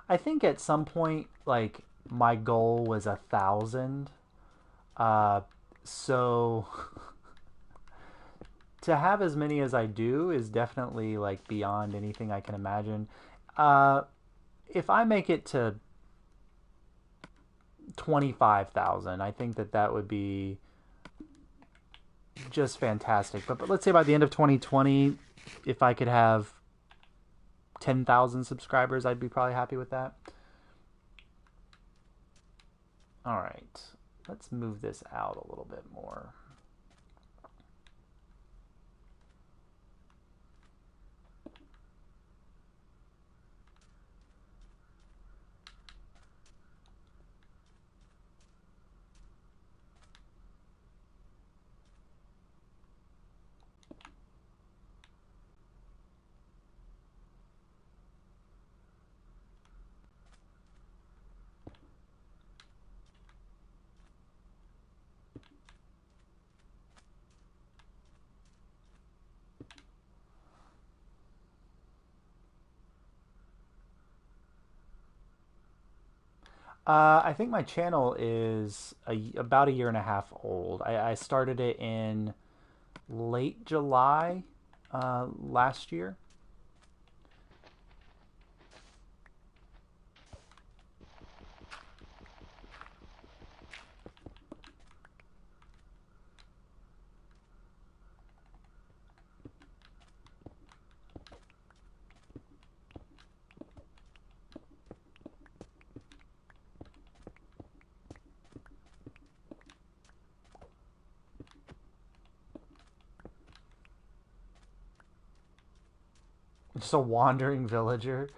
I think at some point, like, my goal was 1,000. Uh, so to have as many as I do is definitely like beyond anything I can imagine. Uh, if I make it to 25,000, I think that would be just fantastic. But let's say by the end of 2020, if I could have 10,000 subscribers, I'd be probably happy with that. All right, let's move this out a little bit more. I think my channel is about a year and a half old. I started it in late July last year. Just a wandering villager.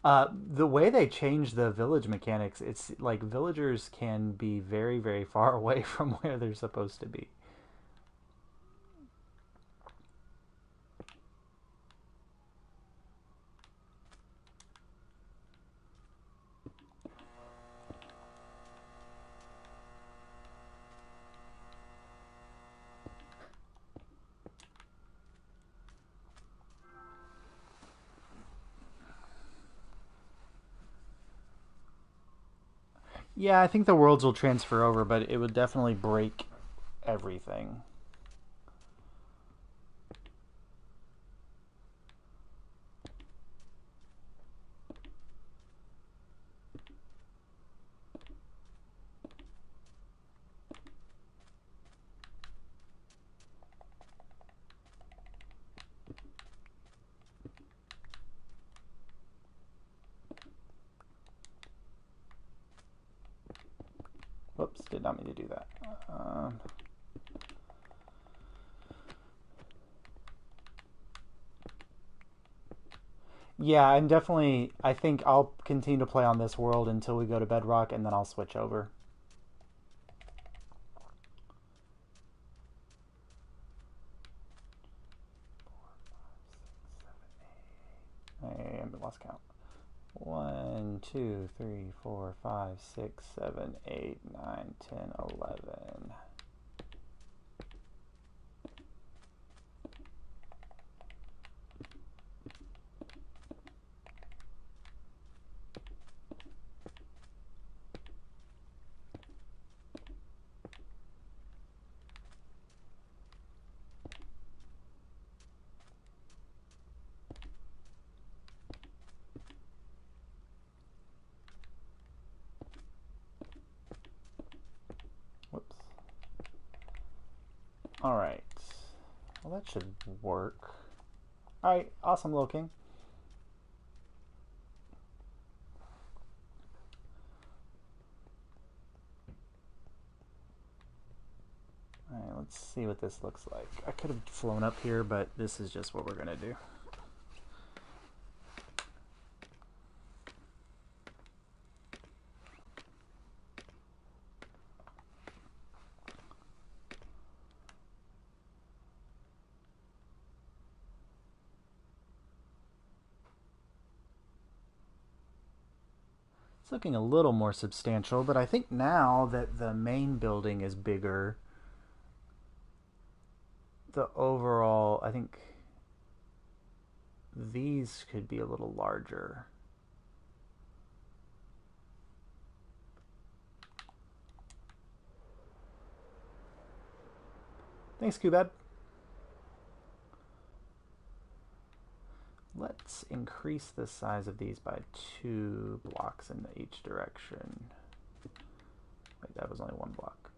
The way they changed the village mechanics, it's like villagers can be very, very far away from where they're supposed to be. Yeah, I think the worlds will transfer over, but it would definitely break everything. Whoops, did not mean to do that. Yeah, I'm definitely. I think I'll continue to play on this world until we go to Bedrock, and then I'll switch over. I lost count. 1, 2, 3, 4, 5, 6, 7, 8, 9, 10, 11. Whoops. All right. Well, that should work. All right, awesome, Little King. All right, let's see what this looks like. I could have flown up here, but this is just what we're gonna do. It's looking a little more substantial, but I think now that the main building is bigger, the overall, I think these could be a little larger. Thanks, Cubad. Let's increase the size of these by 2 blocks in each direction. Wait, that was only 1 block.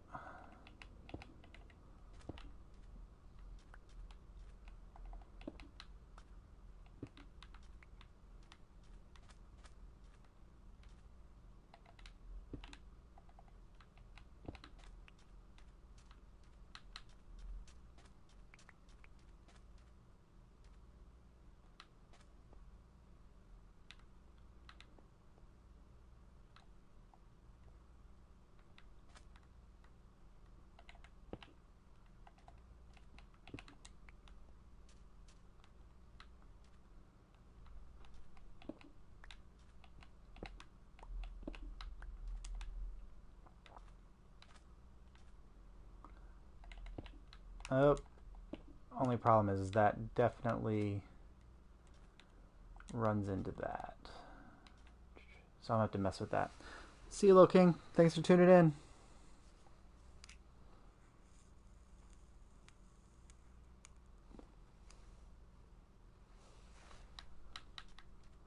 Oh, only problem is that definitely runs into that. So I'll have to mess with that. See you, Lo King. Thanks for tuning in.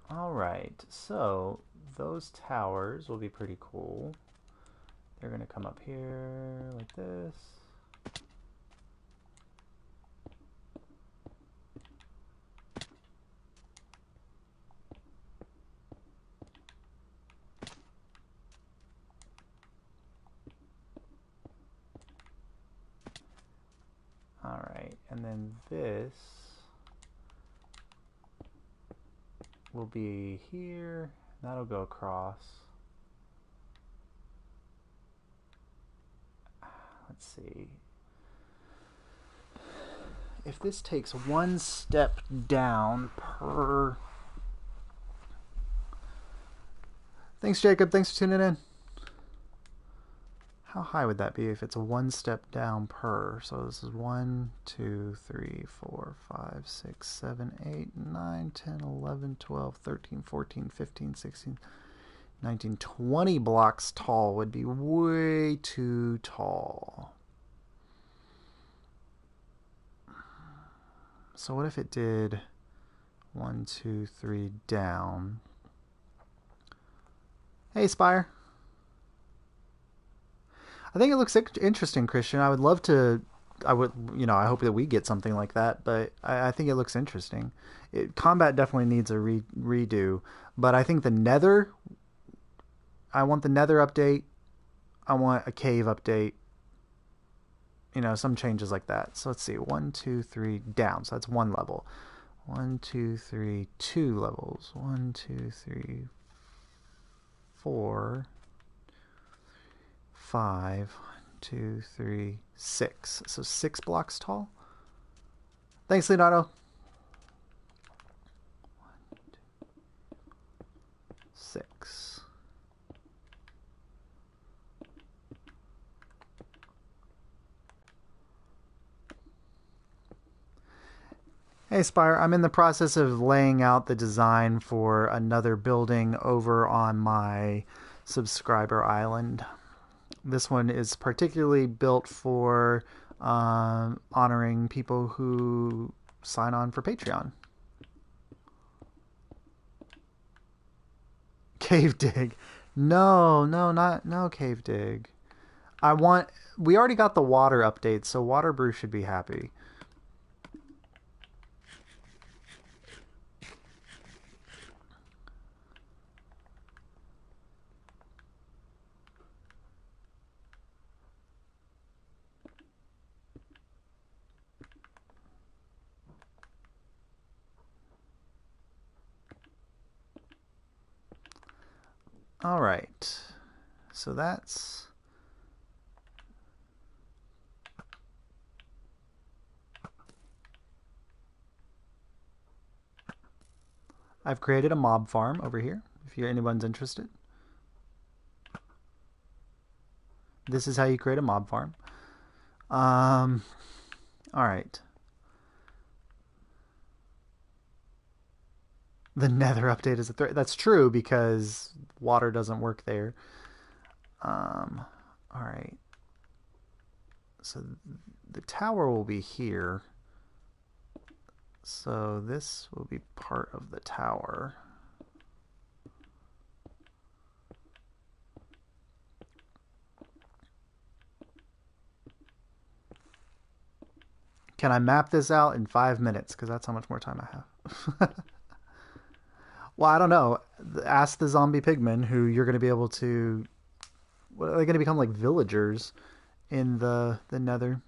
All right, so those towers will be pretty cool. They're going to come up here like this. All right, and then this will be here. That'll go across. Let's see. If this takes one step down per... Thanks, Jacob. Thanks for tuning in. How high would that be if it's one step down per? So this is 1, 2, 3, 4, 5, 6, 7, 8, 9, 10, 11, 12, 13, 14, 15, 16, 19, 20 blocks tall would be way too tall. So what if it did 1, 2, 3 down? Hey, Spire. I think it looks interesting, Christian. I would love to. I hope that we get something like that. But I think it looks interesting. Combat definitely needs a redo. But I think the Nether. I want the Nether update. I want a cave update. Some changes like that. So let's see. 1, 2, 3 down. So that's one level. 1, 2, 3, 2 levels. 1, 2, 3, 4. 5, 1, 2, 3, 6. So 6 blocks tall. Thanks, Leonardo. 1, 2, 6. Hey, Spire. I'm in the process of laying out the design for another building over on my subscriber island. This one is particularly built for honoring people who sign on for Patreon. Cave dig. No cave dig. We already got the water update, so Water Brew should be happy. All right, so that's... I've created a mob farm over here, if anyone's interested. This is how you create a mob farm. All right. The Nether update is a threat. That's true because water doesn't work there. All right. So the tower will be here. So this will be part of the tower. Can I map this out in 5 minutes? Because that's how much more time I have. Well, I don't know. Ask the zombie pigmen who you're going to be able to... What, are they going to become like villagers in the Nether?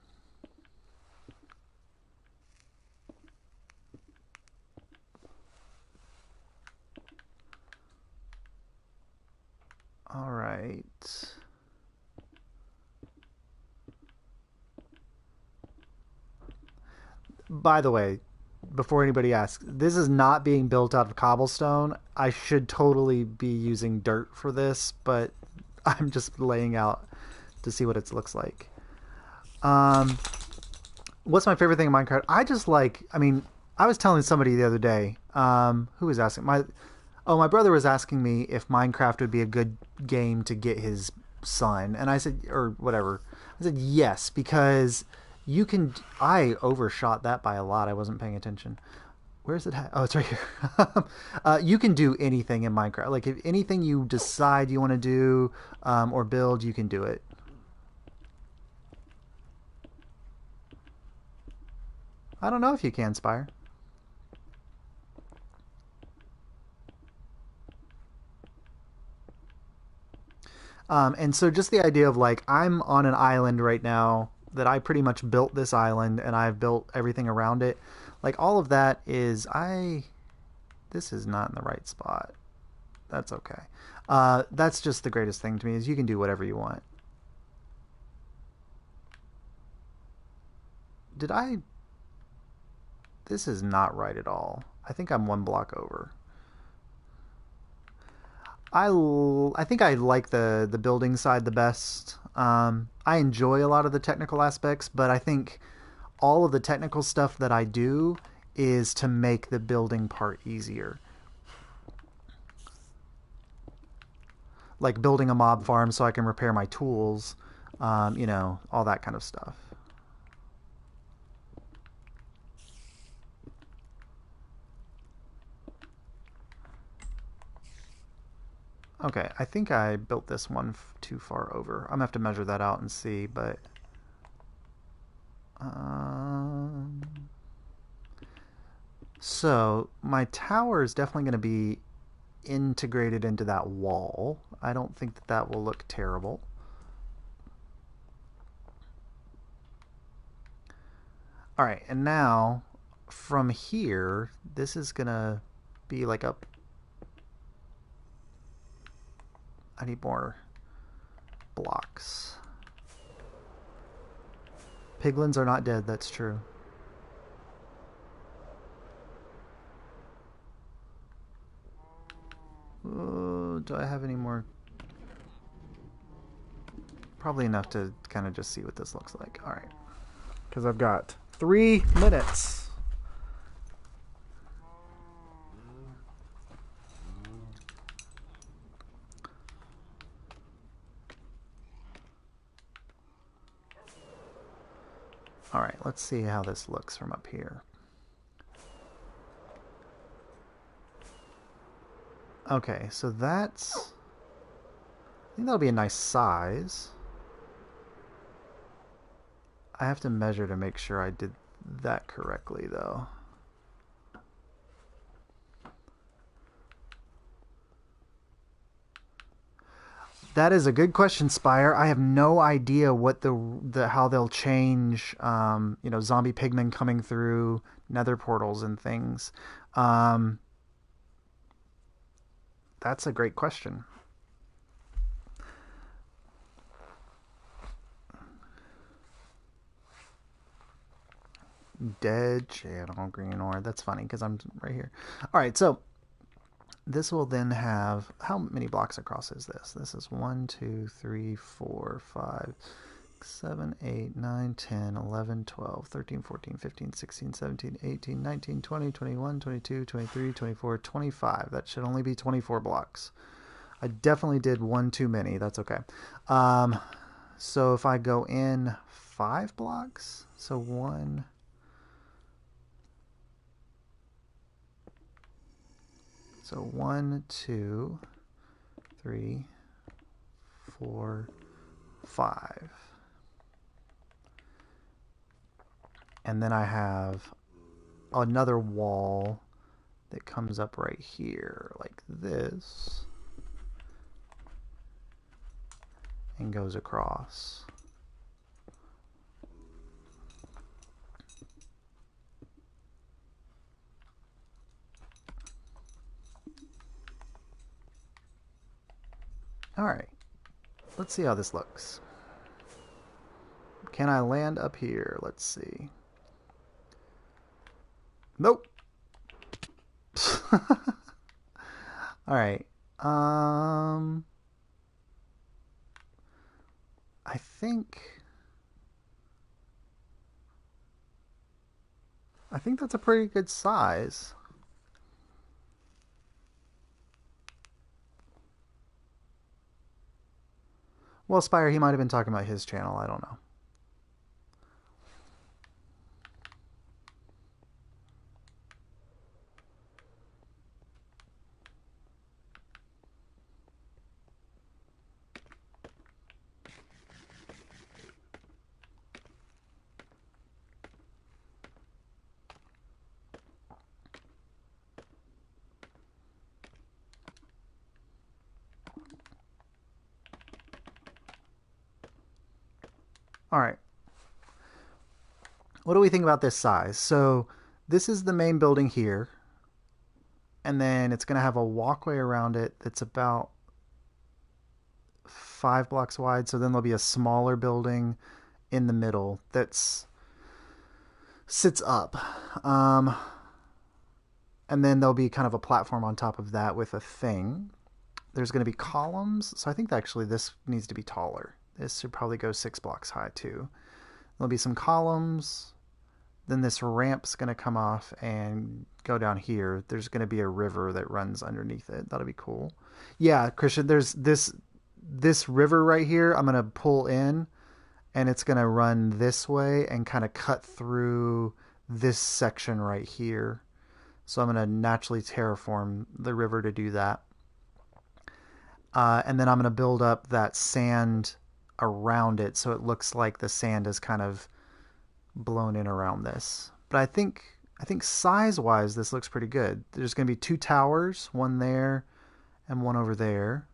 All right. By the way, before anybody asks, this is not being built out of cobblestone. I should totally be using dirt for this, but I'm just laying out to see what it looks like. What's my favorite thing in Minecraft? I just like, I mean, I was telling somebody the other day, who was asking, Oh, my brother was asking me if Minecraft would be a good game to get his son, and I said, or whatever. I said yes because you can. I overshot that by a lot. I wasn't paying attention. Where's it? Oh, it's right here. You can do anything in Minecraft. Like if anything you decide you want to do or build, you can do it. I don't know if you can, Spire. And so just the idea of like I'm on an island right now that I pretty much built this island and I've built everything around it. Like all of that is I. This is not in the right spot. That's okay. That's just the greatest thing to me is you can do whatever you want. Did I? This is not right at all. I think I'm one block over. I think I like the building side the best. I enjoy a lot of the technical aspects, but I think all of the technical stuff that I do is to make the building part easier. Like building a mob farm so I can repair my tools, all that kind of stuff. Okay, I think I built this one too far over. I'm gonna have to measure that out and see, but um, so my tower is definitely going to be integrated into that wall. I don't think that that will look terrible. All right, and now from here, this is gonna be like a. I need more blocks. Piglins are not dead, that's true. Do I have any more? Probably enough to kind of just see what this looks like. All right. Because I've got 3 minutes. All right, let's see how this looks from up here. Okay, so that's... I think that'll be a nice size. I have to measure to make sure I did that correctly, though. That is a good question, Spire. I have no idea what the how they'll change, zombie pigmen coming through nether portals and things. Um, that's a great question. Dead channel green ore. That's funny because I'm right here. All right, so this will then have how many blocks across is this? This is 1, 2, 3, 4, 5, 7, 8, 9, 10, 11, 12, 13, 14, 15, 16, 17, 18, 19, 20, 21, 22, 23, 24, 25. That should only be 24 blocks. I definitely did one too many. That's okay. So if I go in 5 blocks, so 1, so 1, 2, 3, 4, 5. And then I have another wall that comes up right here like this and goes across. All right, let's see how this looks. Can I land up here? Let's see. Nope. All right. I think. I think that's a pretty good size. Well, Spire, he might have been talking about his channel. I don't know. All right. What do we think about this size? So this is the main building here, and then it's going to have a walkway around it that's about 5 blocks wide. So then there'll be a smaller building in the middle that's sits up. And then there'll be kind of a platform on top of that with a thing. There's going to be columns. So I think actually this needs to be taller. This should probably go 6 blocks high too. There'll be some columns. Then this ramp's going to come off and go down here. There's going to be a river that runs underneath it. That'll be cool. Yeah, Christian, there's this river right here. I'm going to pull in, and it's going to run this way and kind of cut through this section right here. So I'm going to naturally terraform the river to do that. And then I'm going to build up that sand around it so it looks like the sand is kind of blown in around this. But I think size-wise this looks pretty good. There's going to be 2 towers, one there and one over there.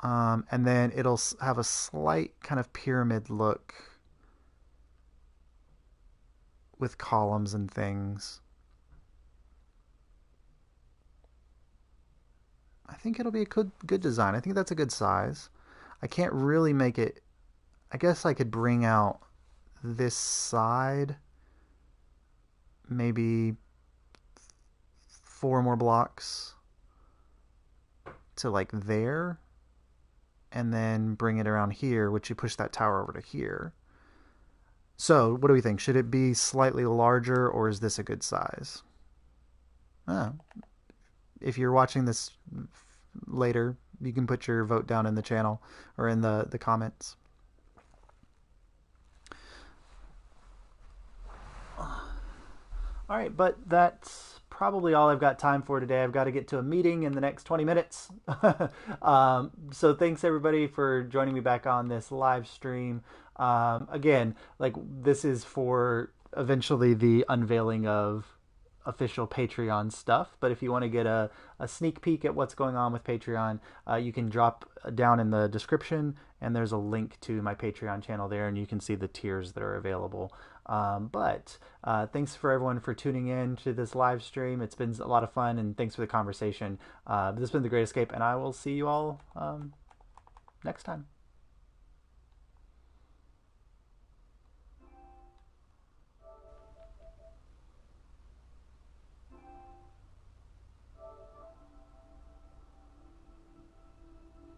And then it'll have a slight kind of pyramid look with columns and things. I think it'll be a good design. I think that's a good size. I can't really make it. I guess I could bring out this side maybe 4 more blocks to like there, and then bring it around here, which you push that tower over to here. So what do we think? Should it be slightly larger, or is this a good size? If you're watching this later, you can put your vote down in the channel or in the comments. All right, but that's probably all I've got time for today. I've got to get to a meeting in the next 20 minutes. So thanks everybody for joining me back on this live stream. Again, like this is for eventually the unveiling of official Patreon stuff. But if you want to get a sneak peek at what's going on with Patreon, you can drop down in the description, and there's a link to my Patreon channel there, and you can see the tiers that are available. But thanks for everyone for tuning in to this live stream. It's been a lot of fun, and thanks for the conversation. This has been The Great Escape, and I will see you all next time.